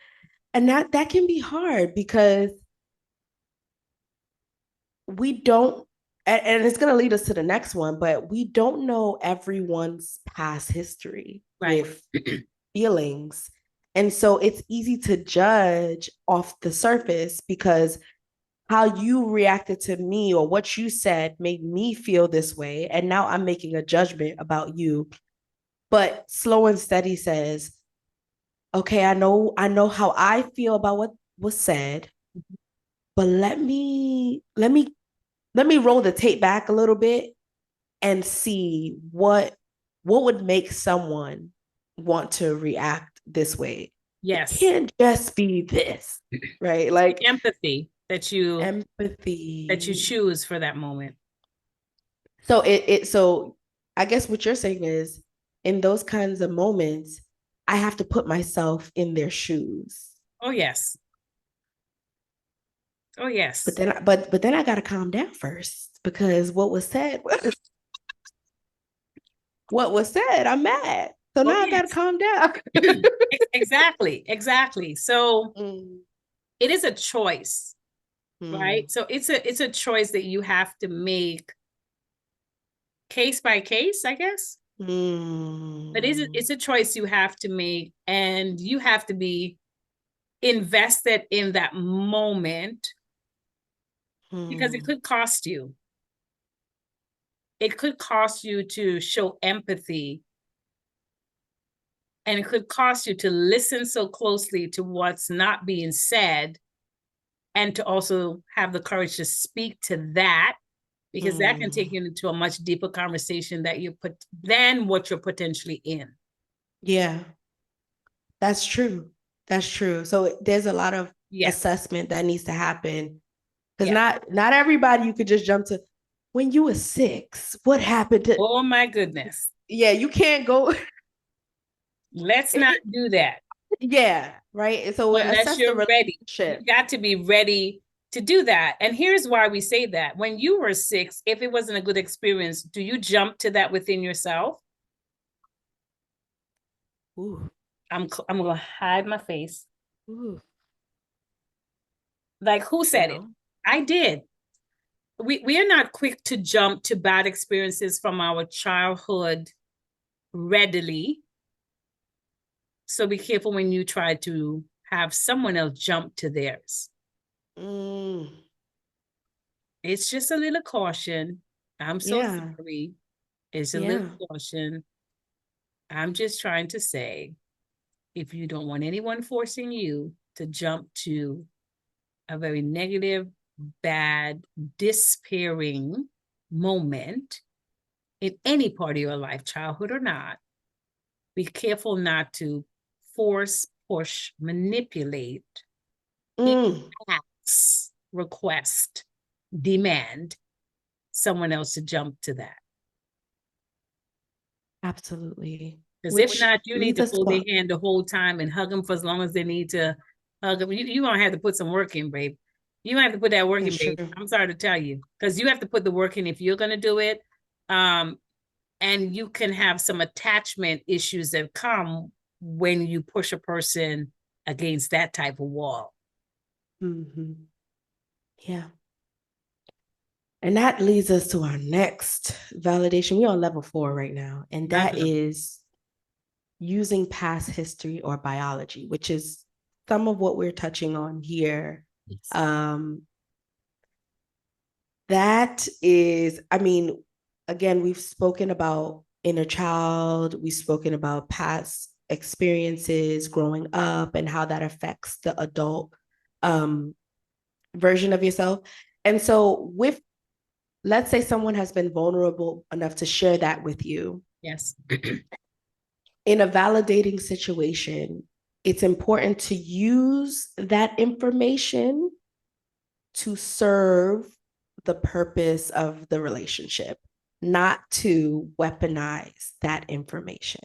And that can be hard because we don't, and it's going to lead us to the next one, but we don't know everyone's past history with feelings. And so it's easy to judge off the surface because how you reacted to me or what you said made me feel this way. And now I'm making a judgment about you. But slow and steady says, okay, I know how I feel about what was said, but let me roll the tape back a little bit and see what would make someone want to react this way. Yes. It can't just be this, right? Like empathy that you empathy choose for that moment. So so I guess what you're saying is in those kinds of moments, I have to put myself in their shoes. Oh yes. Oh yes. But then I gotta calm down first because what was said I'm mad. So now I gotta calm down. Exactly. So it is a choice, right? So it's a choice that you have to make case by case, I guess. But it's a choice you have to make, and you have to be invested in that moment because it could cost you. It could cost you to show empathy, and it could cost you to listen so closely to what's not being said, and to also have the courage to speak to that, because that can take you into a much deeper conversation than what you're potentially in. Yeah, that's true. So there's a lot of assessment that needs to happen because not everybody you could just jump to. When you were 6, what happened to? Oh my goodness. Yeah, you can't go. Let's not do that. Yeah, right. So unless you're ready, you got to be ready to do that. And here's why we say that. When you were 6, if it wasn't a good experience, do you jump to that within yourself? Ooh. I'm gonna hide my face. Ooh. Like, who said it? I did. We are not quick to jump to bad experiences from our childhood readily. So be careful when you try to have someone else jump to theirs. It's just a little caution. I'm so sorry. It's a little caution. I'm just trying to say, if you don't want anyone forcing you to jump to a very negative, bad, despairing moment in any part of your life, childhood or not, be careful not to force, push, manipulate, ask, request, demand someone else to jump to that. Absolutely. Because if not, you need to hold their hand the whole time and hug them for as long as they need to hug them. You're going to have to put some work in, babe. You have to put that work in, babe. I'm sorry to tell you. Because you have to put the work in if you're going to do it. And you can have some attachment issues that come when you push a person against that type of wall. Mm-hmm. Yeah. And that leads us to our next validation. We're on level 4 right now, and that is using past history or biology, which is some of what we're touching on here. Yes. That is, I mean, again, we've spoken about inner child, we've spoken about past experiences growing up and how that affects the adult version of yourself. And so, with, let's say someone has been vulnerable enough to share that with you. Yes. In a validating situation, it's important to use that information to serve the purpose of the relationship, not to weaponize that information.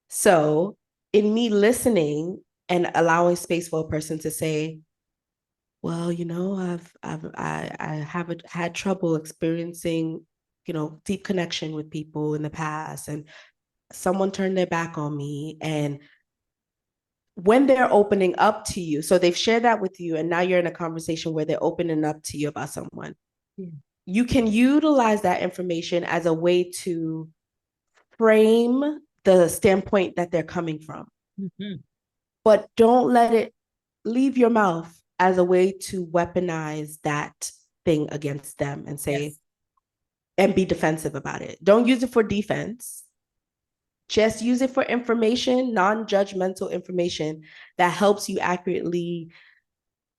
So, in me listening and allowing space for a person to say, well, I haven't had trouble experiencing, deep connection with people in the past, and someone turned their back on me. And when they're opening up to you, so they've shared that with you, and now you're in a conversation where they're opening up to you about someone. Yeah. You can utilize that information as a way to frame the standpoint that they're coming from. Mm-hmm. But don't let it leave your mouth as a way to weaponize that thing against them and say, yes, and be defensive about it. Don't use it for defense. Just use it for information, non-judgmental information that helps you accurately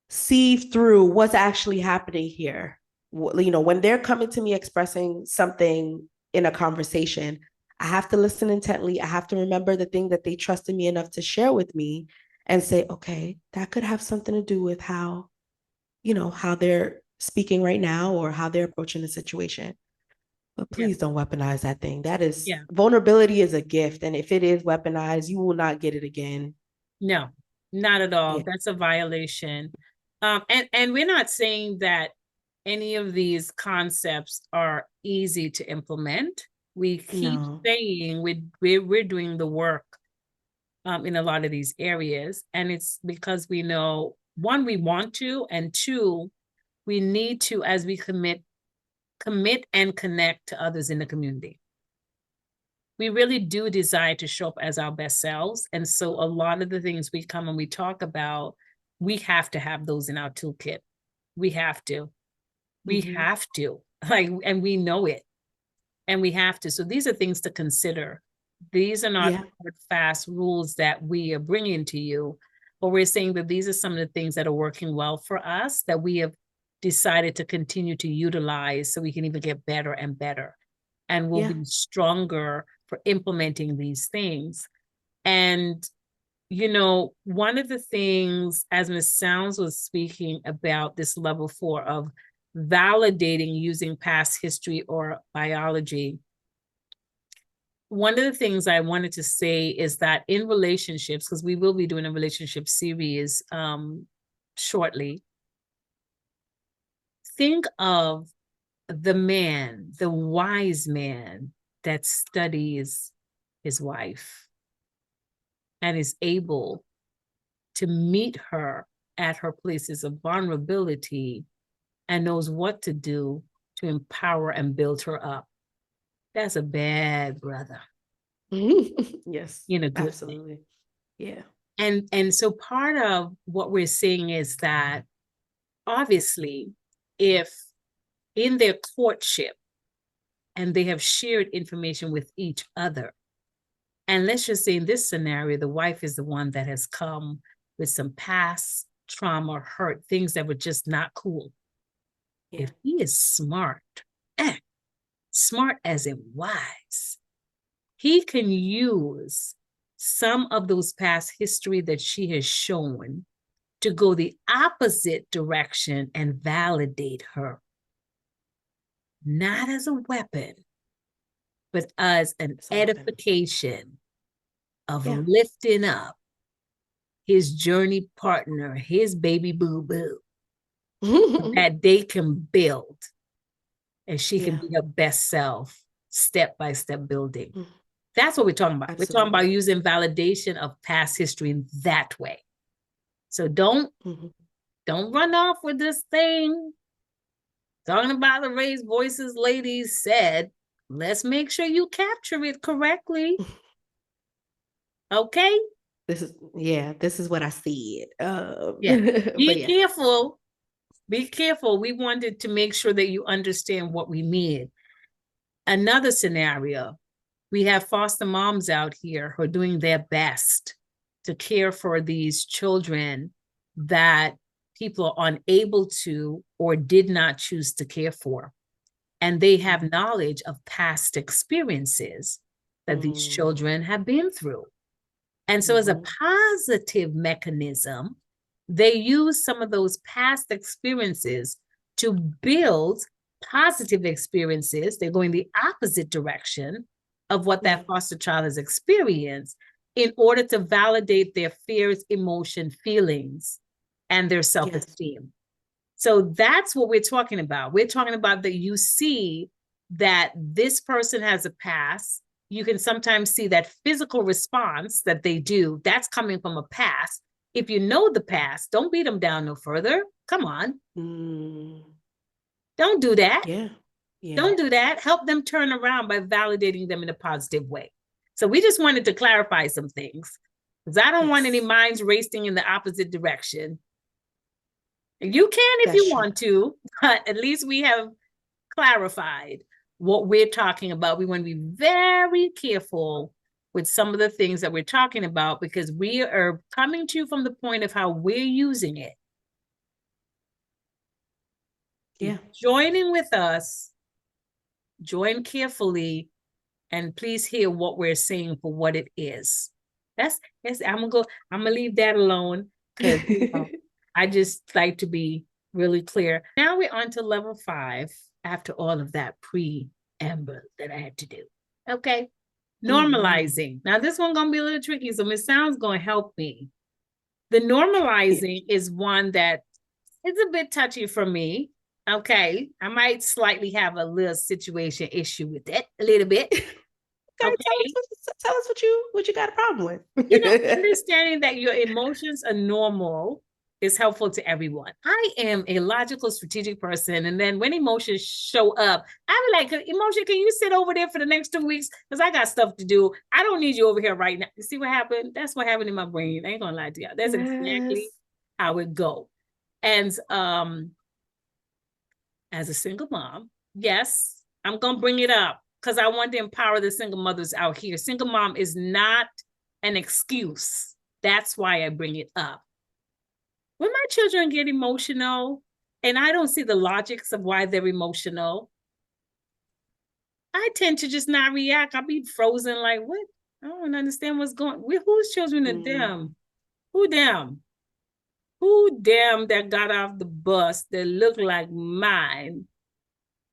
see through what's actually happening here. When they're coming to me expressing something in a conversation, I have to listen intently. I have to remember the thing that they trusted me enough to share with me and say, okay, that could have something to do with how they're speaking right now or how they're approaching the situation. But please don't weaponize that thing. That is, vulnerability is a gift. And if it is weaponized, you will not get it again. No, not at all. That's a violation. And we're not saying that any of these concepts are easy to implement. We keep saying we're doing the work in a lot of these areas. And it's because we know, one, we want to, and two, we need to, as we commit and connect to others in the community. We really do desire to show up as our best selves. And so a lot of the things we come and we talk about, we have to have those in our toolkit. We have to. We have to. And we know it. And we have to. So these are things to consider. These are not hard, fast rules that we are bringing to you, but we're saying that these are some of the things that are working well for us that we have decided to continue to utilize so we can even get better and better. And we'll be stronger for implementing these things. And, one of the things, as Ms. Sounds was speaking about this level 4 of validating using past history or biology, one of the things I wanted to say is that in relationships, because we will be doing a relationship series shortly, think of the man, the wise man that studies his wife and is able to meet her at her places of vulnerability and knows what to do to empower and build her up. That's a bad brother. Yes, absolutely. Yeah. And so part of what we're saying is that obviously, if in their courtship and they have shared information with each other, and let's just say in this scenario, the wife is the one that has come with some past trauma, hurt, things that were just not cool. Yeah. If he is smart, smart as in wise, he can use some of those past history that she has shown to go the opposite direction and validate her. Not as a weapon, but as an edification of lifting up his journey partner, his baby boo-boo, that they can build and she can be her best self, step by step building. That's what we're talking about. We're talking about Absolutely. using validation of past history in that way. So don't run off with this thing. Talking about the raised voices ladies said, let's make sure you capture it correctly. Okay? This is what I said. Yeah. But Be yeah. careful. Be careful. We wanted to make sure that you understand what we mean. Another scenario, we have foster moms out here who are doing their best to care for these children that people are unable to or did not choose to care for. And they have knowledge of past experiences that these children have been through. And so, as a positive mechanism, they use some of those past experiences to build positive experiences. They're going the opposite direction of what that foster child has experienced in order to validate their fears, emotion, feelings, and their self-esteem. So that's what we're talking about. We're talking about that you see that this person has a past. You can sometimes see that physical response that they do, that's coming from a past. If you know the past, don't beat them down no further. Come on. Don't do that. Yeah. Don't do that. Help them turn around by validating them in a positive way. So we just wanted to clarify some things because I don't want any minds racing in the opposite direction. You can if you want to, but at least we have clarified what we're talking about. We want to be very careful with some of the things that we're talking about because we are coming to you from the point of how we're using it. Yeah. Joining with us, join carefully, and please hear what we're saying for what it is. That's I'm gonna leave that alone because I just like to be really clear. Now we're on to level 5 after all of that preamble that I had to do. Okay. Normalizing. Now this one gonna be a little tricky, so Miss Sound's gonna help me. The normalizing is one that is a bit touchy for me. Okay. I might slightly have a little situation issue with it, a little bit. Okay. Tell us what you got a problem with. Understanding that your emotions are normal is helpful to everyone. I am a logical, strategic person. And then when emotions show up, I'm like, emotion, can you sit over there for the next 2 weeks? Because I got stuff to do. I don't need you over here right now. You see what happened? That's what happened in my brain. I ain't gonna lie to you. That's exactly how it go. And as a single mom, yes, I'm gonna bring it up because I want to empower the single mothers out here. Single mom is not an excuse. That's why I bring it up. When my children get emotional, and I don't see the logics of why they're emotional, I tend to just not react. I'll be frozen like, what? I don't understand what's going on. Whose children are them? Who them? Who them that got off the bus that look like mine,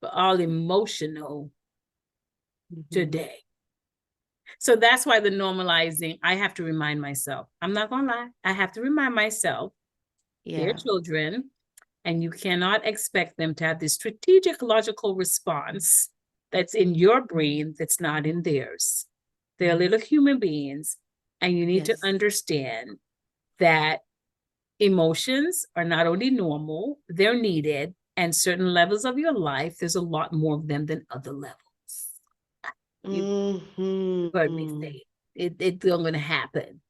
but all emotional today? So that's why the normalizing, I have to remind myself. I'm not gonna lie. I have to remind myself, they're children, and you cannot expect them to have this strategic, logical response that's in your brain that's not in theirs. They're little human beings, and you need to understand that emotions are not only normal, they're needed, and certain levels of your life, there's a lot more of them than other levels. You heard me say it's going to happen.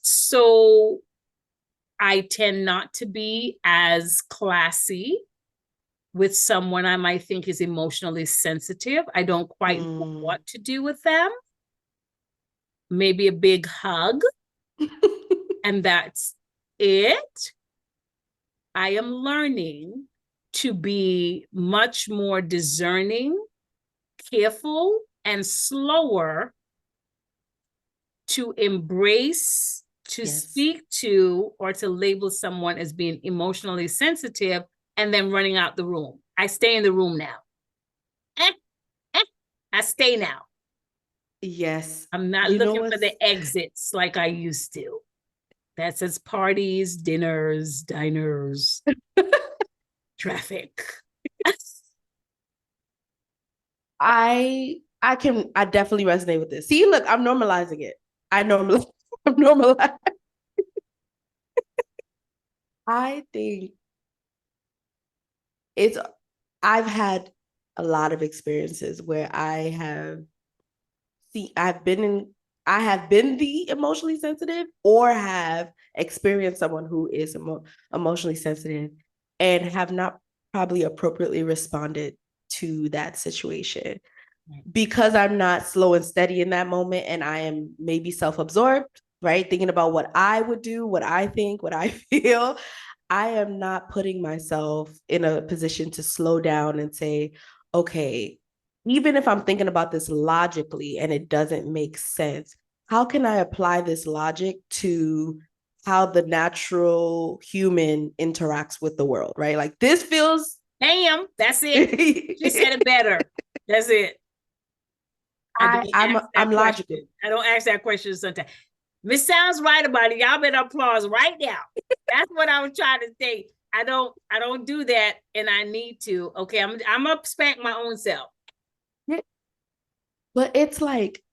So I tend not to be as classy with someone I might think is emotionally sensitive. I don't quite know what to do with them. Maybe a big hug, and that's it. I am learning to be much more discerning, careful, and slower to embrace, to speak to, or to label someone as being emotionally sensitive and then running out the room. I stay in the room now. I stay now. Yes. I'm not looking for the exits like I used to. That says parties, dinners, diners, traffic. I I definitely resonate with this. See, look, I'm normalizing it. I'm normalizing. I think it's, I've had a lot of experiences where I've been in, I have been the emotionally sensitive or have experienced someone who is emotionally sensitive and have not probably appropriately responded to that situation because I'm not slow and steady in that moment and I am maybe self-absorbed, right? Thinking about what I would do, what I think, what I feel. I am not putting myself in a position to slow down and say, okay, even if I'm thinking about this logically and it doesn't make sense, how can I apply this logic to how the natural human interacts with the world, right? Like this feels. Damn, that's it. She said it better. That's it. I'm logical. I don't ask that question sometimes. Miss Sounds right about it. Y'all better applause right now. That's what I was trying to say. I don't do that, and I need to. Okay, I'm gonna spank my own self. But it's like,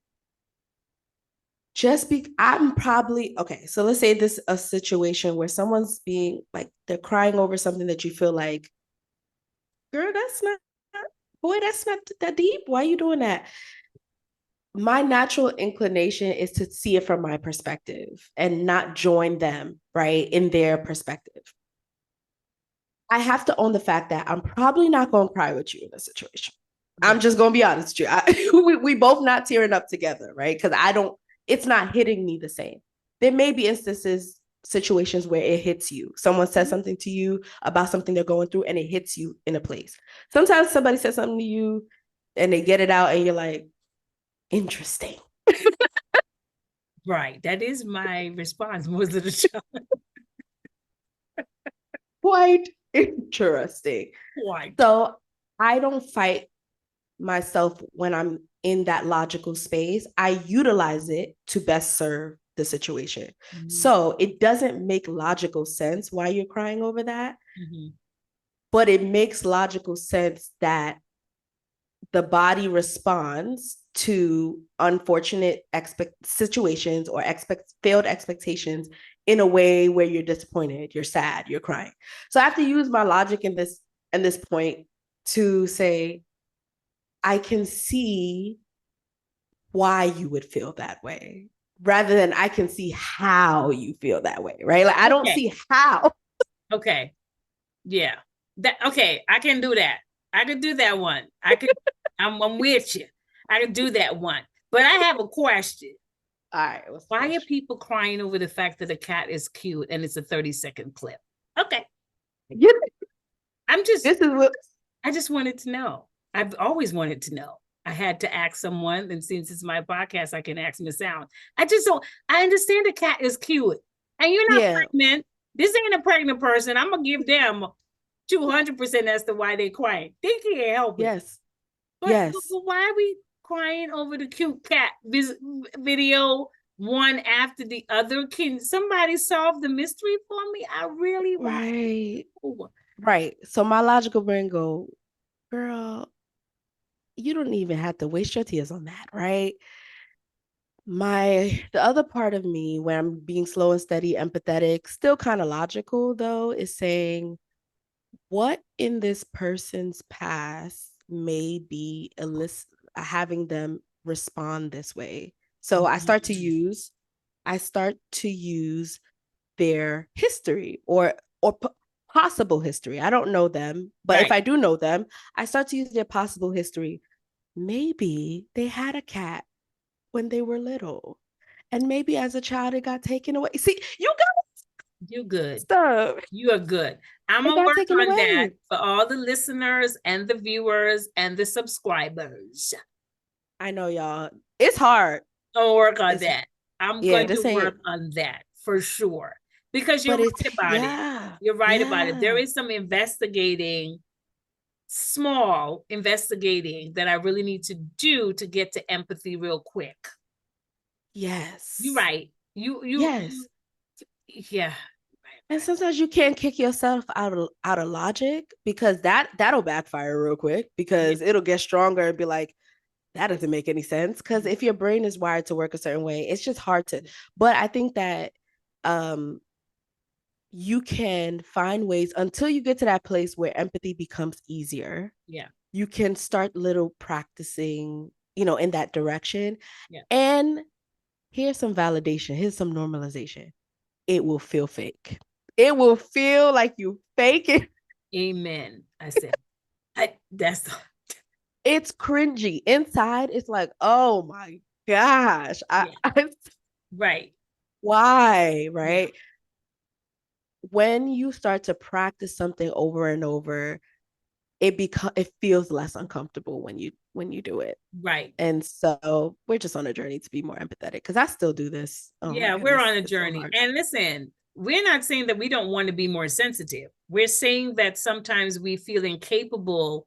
I'm probably okay. So let's say this a situation where someone's being like they're crying over something that you feel like, girl, that's not that deep. Why are you doing that? My natural inclination is to see it from my perspective and not join them, right, in their perspective. I have to own the fact that I'm probably not going to cry with you in this situation. Right. I'm just going to be honest with you. We both not tearing up together, right? Because it's not hitting me the same. There may be situations where it hits you. Someone says something to you about something they're going through and it hits you in a place. Sometimes somebody says something to you and they get it out and you're like, interesting. Right. That is my response most of the time. Quite interesting. Quite. So I don't fight myself when I'm in that logical space. I utilize it to best serve the situation. Mm-hmm. So it doesn't make logical sense why you're crying over that, but it makes logical sense that the body responds to unfortunate situations or failed expectations in a way where you're disappointed, you're sad, you're crying. So I have to use my logic in this point to say, I can see why you would feel that way rather than I can see how you feel that way, right? Like I don't see how. Okay. Yeah. Okay, I can do that. I can do that one. I'm with you. I can do that one. But I have a question. All right. Why are people crying over the fact that a cat is cute and it's a 30-second clip? Okay. I just wanted to know. I've always wanted to know. I had to ask someone, and since it's my podcast, I can ask Miss Sound. I understand the cat is cute. And you're not pregnant. This ain't a pregnant person. I'm going to give them 200% as to why they're crying. They can't help it. Yes. But why are we crying over the cute cat video one after the other? Can somebody solve the mystery for me? I really want to. Right. So my logical brain go, girl, you don't even have to waste your tears on that, right? The other part of me, when I'm being slow and steady, empathetic, still kind of logical though, is saying, what in this person's past may be having them respond this way? So I start to use their history or possible history. I don't know them, but if I do know them, I start to use their possible history. Maybe they had a cat when they were little, and maybe as a child it got taken away. See, you're good. Stuff. You are good. I'm gonna work on that for all the listeners and the viewers and the subscribers. I know, y'all. It's hard. I'll work on that. I'm going to work on that for sure. Because you're right about it. You're right about it. There is some small investigating that I really need to do to get to empathy real quick. Yes. You're right. Yes. Yeah. And sometimes you can't kick yourself out of logic because that'll backfire real quick because it'll get stronger and be like, that doesn't make any sense. Because if your brain is wired to work a certain way, it's just hard to. But I think that you can find ways until you get to that place where empathy becomes easier. Yeah. You can start little practicing, in that direction. Yeah. And here's some validation. Here's some normalization. It will feel fake. It will feel like you fake it. Amen. I said, that's It's cringy. Inside, it's like, oh my gosh. right. Why? Yeah. Right? When you start to practice something over and over, it feels less uncomfortable when you do it. Right. And so we're just on a journey to be more empathetic because I still do this. Oh my Yeah, we're goodness, on a it's so journey. hard. And listen, we're not saying that we don't want to be more sensitive. We're saying that sometimes we feel incapable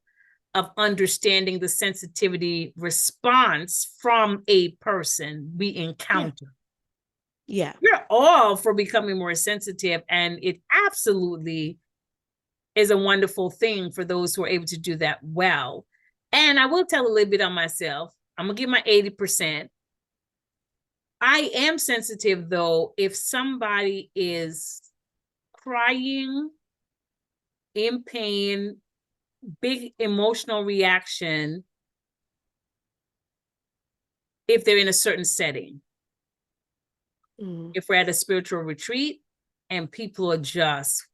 of understanding the sensitivity response from a person we encounter. Yeah. We're all for becoming more sensitive, and it absolutely is a wonderful thing for those who are able to do that well. And I will tell a little bit on myself. I'm gonna give my 80%. I am sensitive though if somebody is crying, in pain, big emotional reaction, if they're in a certain setting. If we're at a spiritual retreat and people are just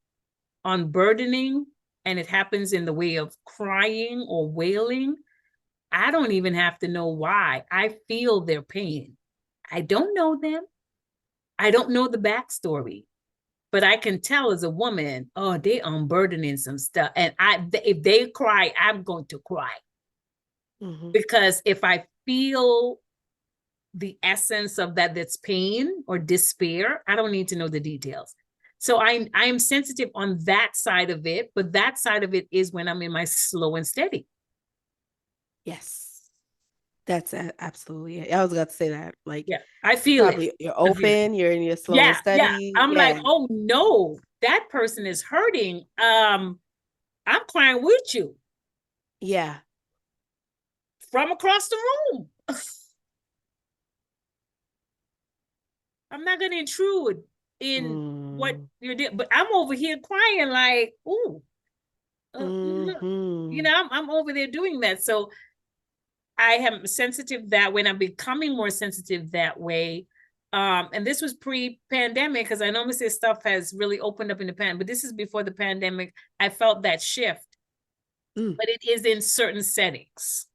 unburdening and it happens in the way of crying or wailing, I don't even have to know why. I feel their pain. I don't know them. I don't know the backstory, but I can tell as a woman, oh, they unburdening some stuff. And if they cry, I'm going to cry. Because if I feel the essence of that's pain or despair, I don't need to know the details. So I'm sensitive on that side of it, but that side of it is when I'm in my slow and steady. Yes. That's absolutely it. I was about to say that. Like, yeah, I feel it. probably you're open, you're in your slow and Yeah. steady. I'm like, oh no, that person is hurting. I'm crying with you. Yeah. From across the room. I'm not going to intrude in what you're doing, but I'm over here crying like, ooh, I'm over there doing that. So I am sensitive that way, and I'm becoming more sensitive that way. And this was pre-pandemic, because I know this stuff has really opened up in the pandemic, but this is before the pandemic. I felt that shift, but it is in certain settings.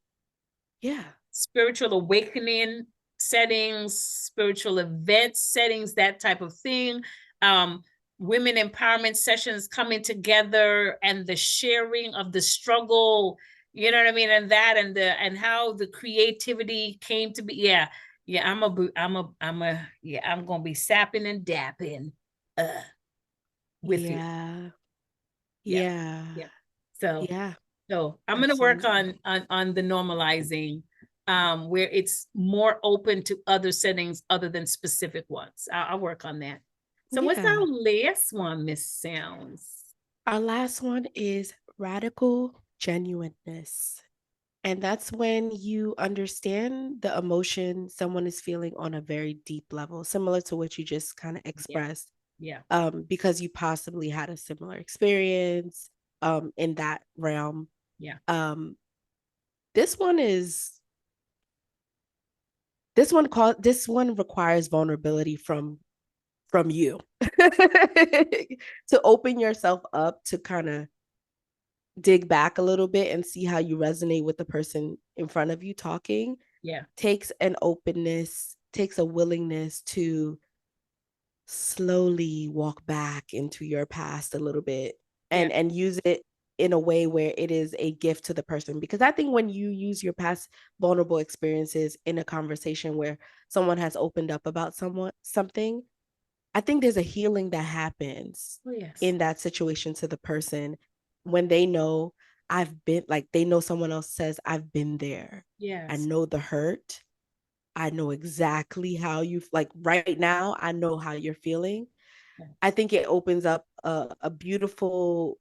Yeah. Spiritual awakening settings, spiritual event settings, that type of thing. Women empowerment sessions coming together and the sharing of the struggle, you know what I mean? And that and how the creativity came to be. Yeah. I'm gonna be sapping and dapping with you. Yeah. Yeah. Yeah. Yeah. So Yeah. so I'm going to work Absolutely. on the normalizing, where it's more open to other settings other than specific ones. I'll work on that. So what's our Yeah. last one, Miss Sounds? Our last one is radical genuineness. And that's when you understand the emotion someone is feeling on a very deep level, similar to what you just kind of Yeah. expressed. Yeah. Because you possibly had a similar experience in that realm. Yeah. This one is this one requires vulnerability from you to open yourself up to kind of dig back a little bit and see how you resonate with the person in front of you talking. Yeah. Takes an openness, takes a willingness to slowly walk back into your past a little bit and use it in a way where it is a gift to the person. Because I think when you use your past vulnerable experiences in a conversation where someone has opened up about something, I think there's a healing that happens in that situation to the person when they know they know someone else says, I've been there. Yes. I know the hurt. I know exactly how you like right now. I know how you're feeling. Yes. I think it opens up a beautiful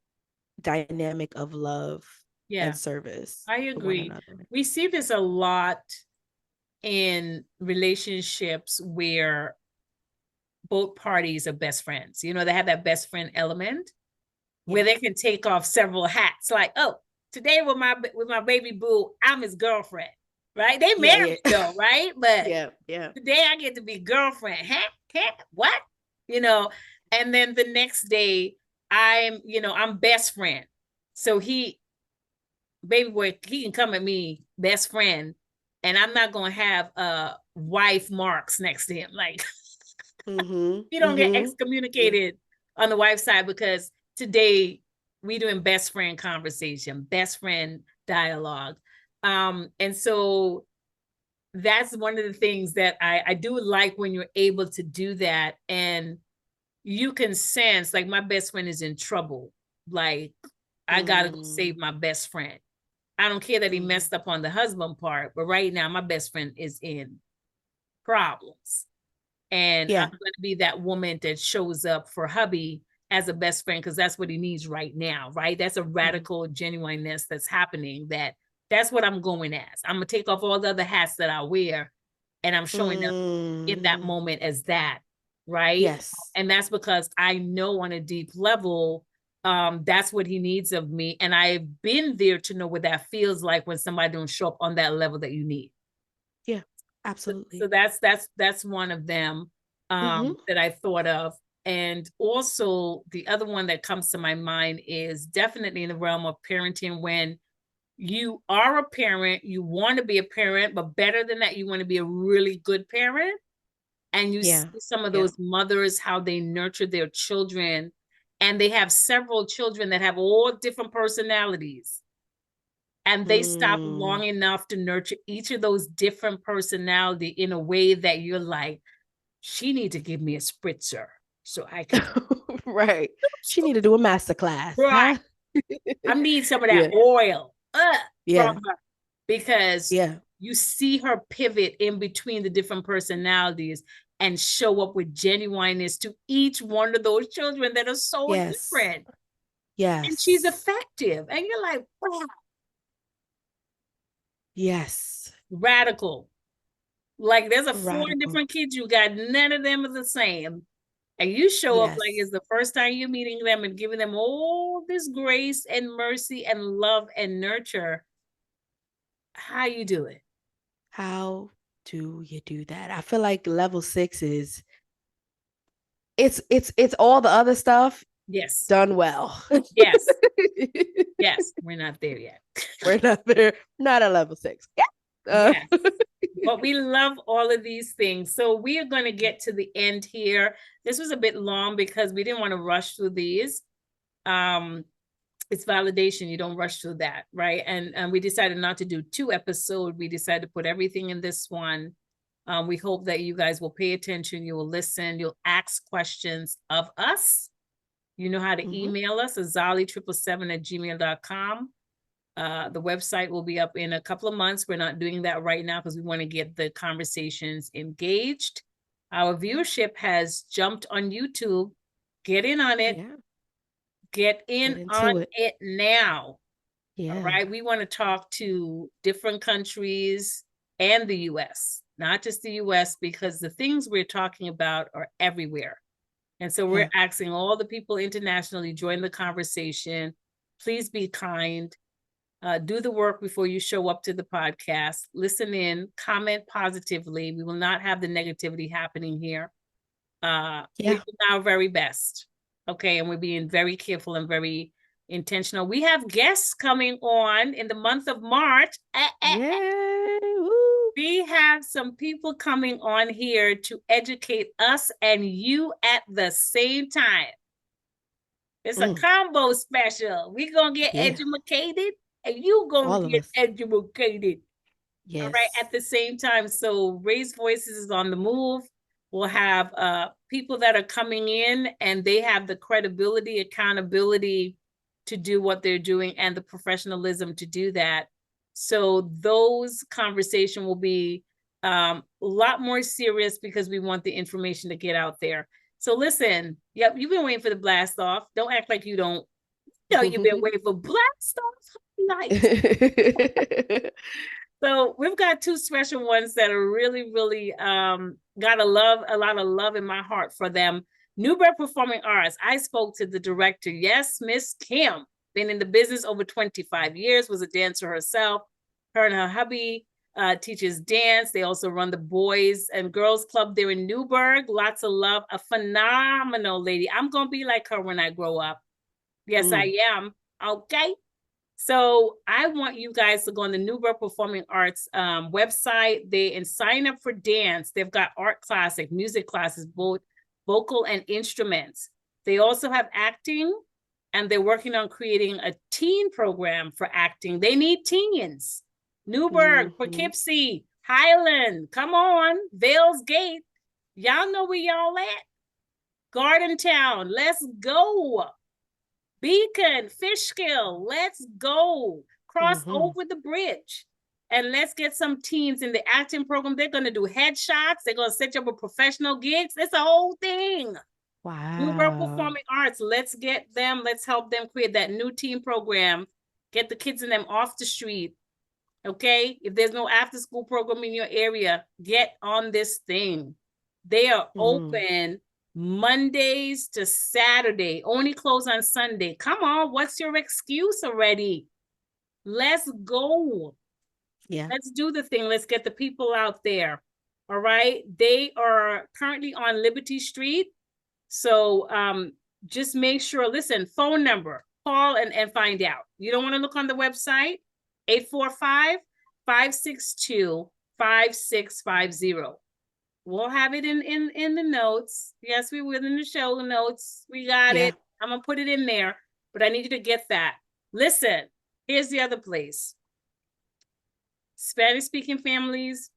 dynamic of love Yeah, and service I to one agree. another. We see this a lot in relationships where both parties are best friends. You know, they have that best friend element where Yeah. they can take off several hats. Like, oh, today with my baby boo, I'm his girlfriend, right? They Yeah, married yeah. though, right? But Yeah, yeah. today I get to be girlfriend. Huh? What? You know, and then the next day I'm best friend. So baby boy, he can come at me best friend, and I'm not gonna have wife marks next to him. Like Mm-hmm. you don't get Mm-hmm. Yeah. excommunicated on the wife side because today we doing best friend conversation, best friend dialogue. And so that's one of the things that I do like when you're able to do that. And you can sense like my best friend is in trouble. Like I gotta go save Mm. my best friend. I don't care that he Mm-hmm. messed up on the husband part, but right now my best friend is in problems. And I'm Yeah. going to be that woman that shows up for hubby as a best friend because that's what he needs right now, right? That's a Mm-hmm. radical genuineness that's happening. That's what I'm going as. I'm gonna take off all the other hats that I wear, and I'm showing up in that Mm. moment as that, right? Yes. And that's because I know on a deep level, that's what he needs of me, and I've been there to know what that feels like when somebody don't show up on that level that you need. Yeah. So Absolutely. that's one of them Mm-hmm. that I thought of. And also the other one that comes to my mind is definitely in the realm of parenting when you are a parent, you want to be a parent, but better than that, you want to be a really good parent. And you see Yeah. some of Yeah. those mothers, how they nurture their children, and they have several children that have all different personalities and they stop long Mm. enough to nurture each of those different personality in a way that you're like, she need to give me a spritzer so I can Right. She need to do a master class, right. huh? I need some of that Yeah. oil from Yeah. her because Yeah. you see her pivot in between the different personalities and show up with genuineness to each one of those children that are so Yes. different. And she's Yes. effective. And you're like, wow, Yes. radical. Like there's a four Radical. different kids you got, none of them are the same. And you show up like Yes. it's the first time you're meeting them and giving them all this grace and mercy and love and nurture. How you do it? How do you do that? I feel like level 6 is it's all the other stuff Yes. done well. Yes. Yes. We're not there yet. We're not there, not at level 6. Yeah. Yes. But we love all of these things. So we are going to get to the end here. This was a bit long because we didn't want to rush through these. It's validation. You don't rush through that, right? And we decided not to do 2 episodes. We decided to put everything in this one. We hope that you guys will pay attention. You will listen. You'll ask questions of us. You know how to Mhm. email us, azali777@gmail.com. The website will be up in a couple of months. We're not doing that right now because we want to get the conversations engaged. Our viewership has jumped on YouTube. Get in on it. Yeah. Get Get in on into it. it now. All Yeah. right. We want to talk to different countries and the US, not just the US, because the things we're talking about are everywhere. And so we're Yeah. asking all the people internationally join the conversation. Please be kind. Do the work before you show up to the podcast. Listen in, comment positively. We will not have the negativity happening here. We're Yeah. doing our very best. Okay. And we're being very careful and very intentional. We have guests coming on in the month of March. Yay. Woo. We have some people coming on here to educate us and you at the same time. It's a Mm. combo special. We're going to get Yeah. educated and you going All to of get us. educated. All right, Yes. at the same time. So Raised Voices is on the move. We'll have people that are coming in and they have the credibility, accountability to do what they're doing and the professionalism to do that. So those conversation will be a lot more serious because we want the information to get out there. So listen, yep, you've been waiting for the blast off. Don't act like you don't. You know, you've been waiting for blast off. Nice. So we've got two special ones that are really, really got a lot of love in my heart for them. Newburgh Performing Arts. I spoke to the director. Yes, Miss Kim. Been in the business over 25 years, was a dancer herself. Her and her hubby teaches dance. They also run the Boys and Girls Club there in Newburgh. Lots of love. A phenomenal lady. I'm going to be like her when I grow up. Yes, I am. Okay. So I want you guys to go on the Newburgh Performing Arts website. They and sign up for dance. They've got art classic, music classes, both vocal and instruments. They also have acting, and they're working on creating a teen program for acting. They need teens. Newburgh, Poughkeepsie, Highland, come on, Vales Gate. Y'all know where y'all at. Garden Town, let's go. Beacon, Fishkill, let's go. Cross over the bridge. And let's get some teens in the acting program. They're going to do headshots. They're going to set you up with professional gigs. It's a whole thing. Wow. Newburgh Performing Arts. Let's get them. Let's help them create that new teen program. Get the kids in them off the street. Okay? If there's no after school program in your area, get on this thing. They are open Mondays to Saturday, only close on Sunday. Come on, what's your excuse already? Let's go. Yeah. Let's do the thing. Let's get the people out there. All right. They are currently on Liberty Street. So just make sure, listen, phone number, call and find out. You don't want to look on the website, 845-562-5650. We'll have it in the notes. Yes, we will in the show notes. We got it. I'm going to put it in there, but I need you to get that. Listen, here's the other place. Spanish-speaking families,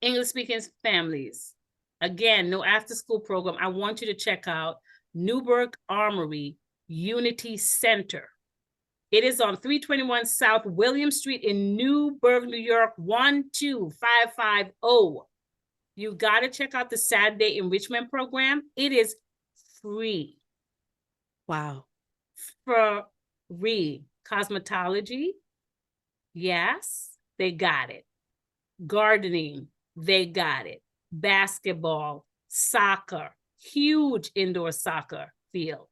English-speaking families. Again, no after-school program. I want you to check out Newburgh Armory Unity Center. It is on 321 South William Street in Newburgh, New York, 12550. You got to check out the Saturday Enrichment Program. It is free. Wow. Free. Cosmetology, yes, they got it. Gardening, they got it. Basketball, soccer, huge indoor soccer field.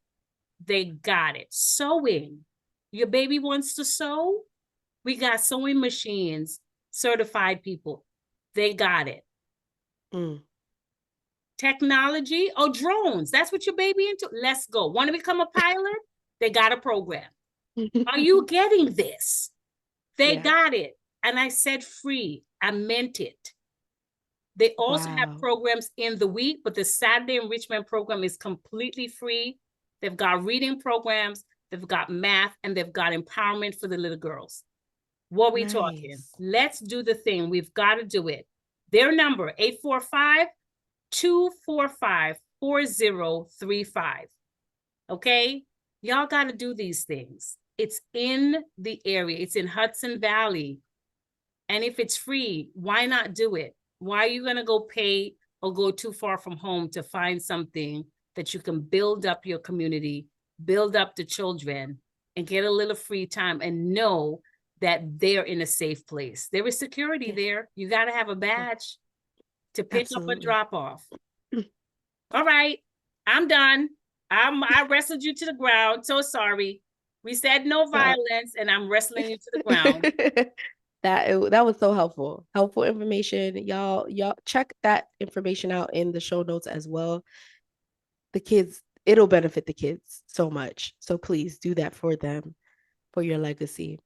They got it. Sewing. Your baby wants to sew? We got sewing machines, certified people. They got it. Technology, drones. That's what your baby into. Let's go. Want to become a pilot? They got a program. Are you getting this? They got it. And I said free. I meant it. They also have programs in the week, but the Saturday Enrichment Program is completely free. They've got reading programs, they've got math, and they've got empowerment for the little girls. What are we talking? Let's do the thing. We've got to do it. Their number, 845-245-4035. Okay? Y'all got to do these things. It's in the area. It's in Hudson Valley. And if it's free, why not do it? Why are you going to go pay or go too far from home to find something that you can build up your community, build up the children, and get a little free time and know that they're in a safe place? There is security there. You got to have a badge to pick up and drop off. All right, I'm done. I wrestled you to the ground. So sorry. We said no violence, and I'm wrestling you to the ground. That was so helpful. Helpful information. Y'all check that information out in the show notes as well. The kids, it'll benefit the kids so much. So please do that for them, for your legacy.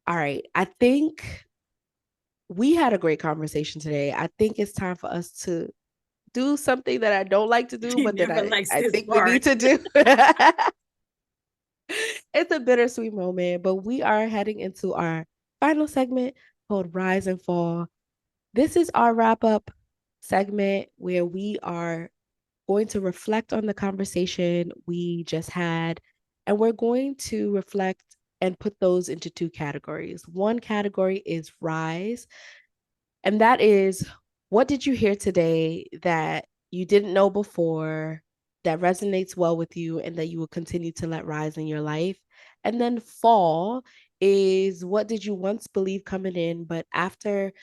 All right. I think we had a great conversation today. I think it's time for us to do something that I don't like to do, but that I think we need to do. It's a bittersweet moment, but we are heading into our final segment called Rise and Fall. This is our wrap-up segment where we are going to reflect on the conversation we just had, and we're going to reflect and put those into two categories. One category is rise, and that is, what did you hear today that you didn't know before, that resonates well with you, and that you will continue to let rise in your life? And then fall is what did you once believe coming in, but after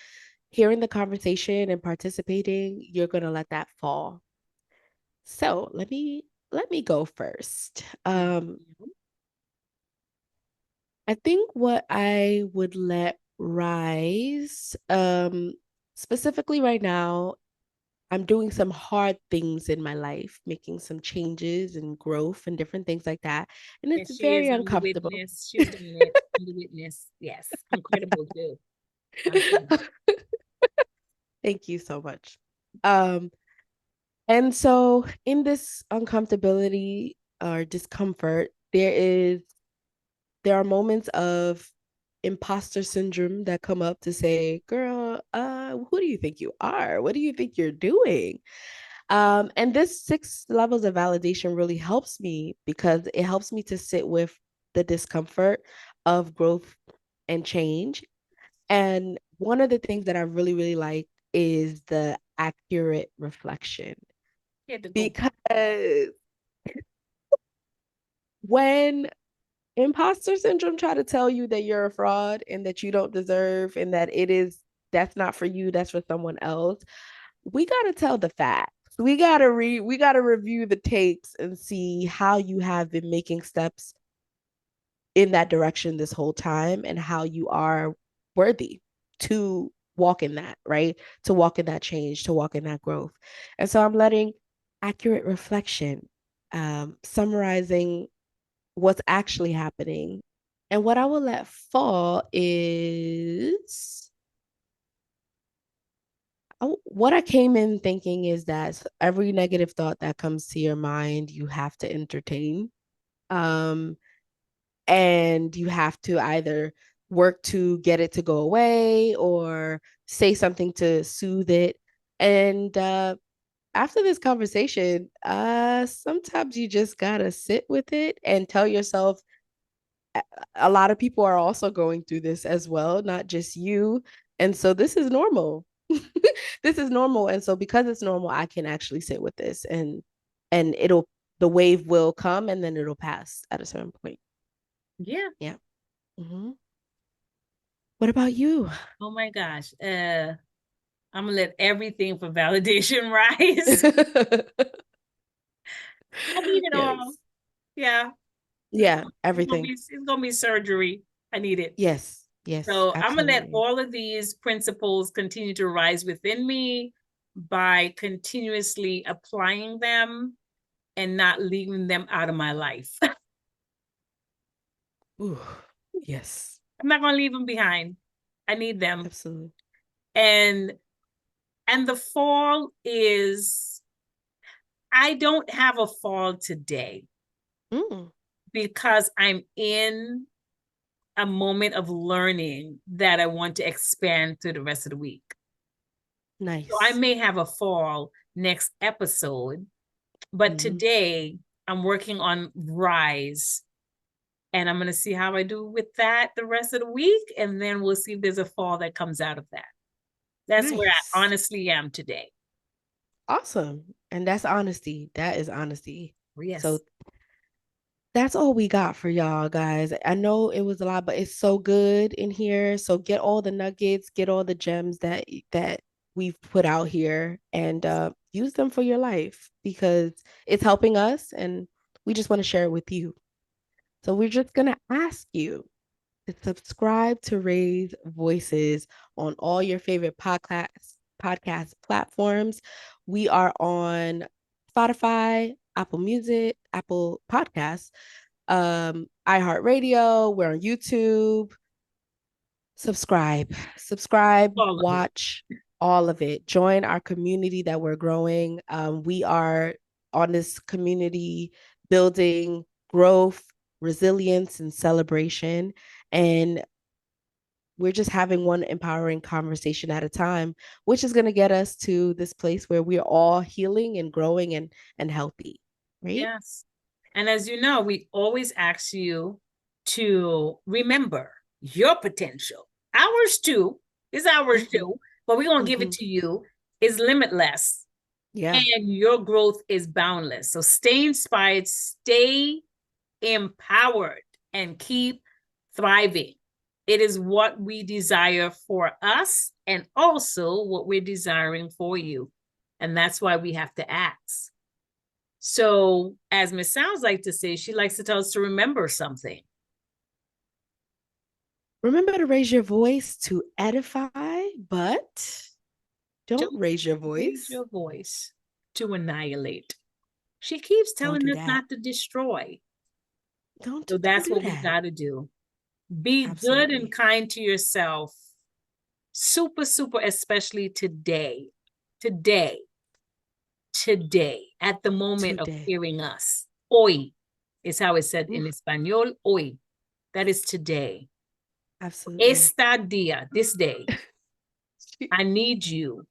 hearing the conversation and participating, you're going to let that fall. So let me go first. I think what I would let rise, specifically right now, I'm doing some hard things in my life, making some changes and growth and different things like that. And And it's she very is. I'm the uncomfortable. witness. She's doing it. I'm the witness. Yes. I'm credible too. I'm credible. Thank you so much. Um, and so in this uncomfortability or discomfort, there are moments of imposter syndrome that come up to say, girl, who do you think you are? What do you think you're doing? And this 6 levels of validation really helps me because it helps me to sit with the discomfort of growth and change. And one of the things that I really, really like is the accurate reflection. He had to go. Because when imposter syndrome try to tell you that you're a fraud and that you don't deserve and that that's not for you, that's for someone else, we got to tell the facts. We got to review the tapes and see how you have been making steps in that direction this whole time and how you are worthy to walk in that, right? To walk in that change, to walk in that growth. And so I'm letting accurate reflection, summarizing what's actually happening. And what I will let fall is what I came in thinking is that every negative thought that comes to your mind, you have to entertain. Um, and you have to either work to get it to go away or say something to soothe it. And after this conversation, sometimes you just gotta sit with it and tell yourself a lot of people are also going through this as well, not just you. And so this is normal. This is normal. And so because it's normal, I can actually sit with this and the wave will come and then it'll pass at a certain point. Yeah. Yeah. Mm-hmm. What about you? Oh my gosh. I'm gonna let everything for validation rise. I need it all. Yes. Yeah. Yeah, everything. It's gonna be surgery. I need it. Yes. Yes, So I'm gonna let absolutely. all of these principles continue to rise within me by continuously applying them and not leaving them out of my life. Ooh, yes, I'm not gonna leave them behind. I need them. absolutely. And the fall is, I don't have a fall today Mm, because I'm in a moment of learning that I want to expand through the rest of the week. So I nice. may have a fall next episode, but Mhm. today I'm working on rise and I'm going to see how I do with that the rest of the week. And then we'll see if there's a fall that comes out of that. That's where I Nice. honestly am today. Awesome. And that's honesty. That is honesty. So Yes. that's all we got for y'all, guys. I know it was a lot, but it's so good in here. So get all the nuggets, get all the gems that we've put out here, and use them for your life because it's helping us, and we just want to share it with you. So we're just gonna ask you to subscribe to Raise Voices on all your favorite podcast platforms. We are on Spotify, Apple Music, Apple Podcasts, iHeartRadio. We're on YouTube. Subscribe, All of it. watch all of it. Join our community that we're growing. We are on this community building growth, resilience, and celebration. And we're just having one empowering conversation at a time, which is going to get us to this place where we're all healing and growing and healthy, right? Yes. And as you know, we always ask you to remember your potential. Ours too is ours Mm-hmm. too, but we're going to give it Mm-hmm. to you is limitless Yeah. and your growth is boundless. So stay inspired, stay empowered. and keep thriving. It is what we desire for us and also what we're desiring for you. And that's why we have to ask. So, as Miss Sounds like to say, she likes to tell us to remember something. Remember to raise your voice to edify, but don't raise your Raise voice. your voice to annihilate. She keeps telling us not to destroy. So that's do what we that. got to do. Be good and Absolutely. kind to yourself. Super, super, especially today. Today. Today. At the moment of Today. hearing us. Hoy is how it's said in Oof. Espanol. Hoy. That is today. Absolutely. Esta día, this day. I need you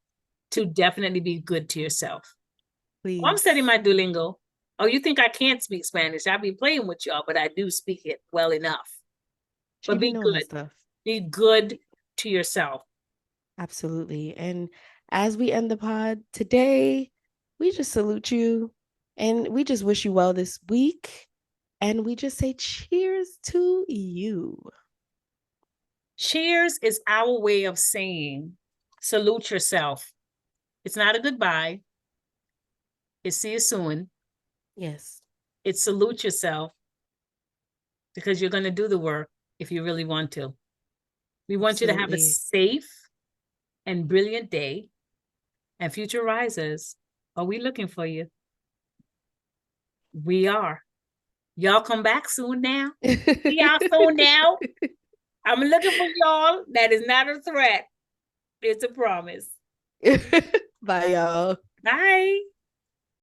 to definitely be good to yourself. Please. Oh, I'm studying my Duolingo. Oh, you think I can't speak Spanish? I'll be playing with y'all, but I do speak it well enough. She But be good. Stuff. Be good to yourself. Absolutely. And as we end the pod today, we just salute you and we just wish you well this week. And we just say cheers to you. Cheers is our way of saying salute yourself. It's not a goodbye. It's see you soon. Yes. It's salute yourself because you're going to do the work if you really want to. We want you to have a safe and brilliant day. And future risers, are we looking for you? We are. Y'all come back soon now. See y'all soon now. I'm looking for y'all. That is not a threat. It's a promise. Bye, y'all. Bye.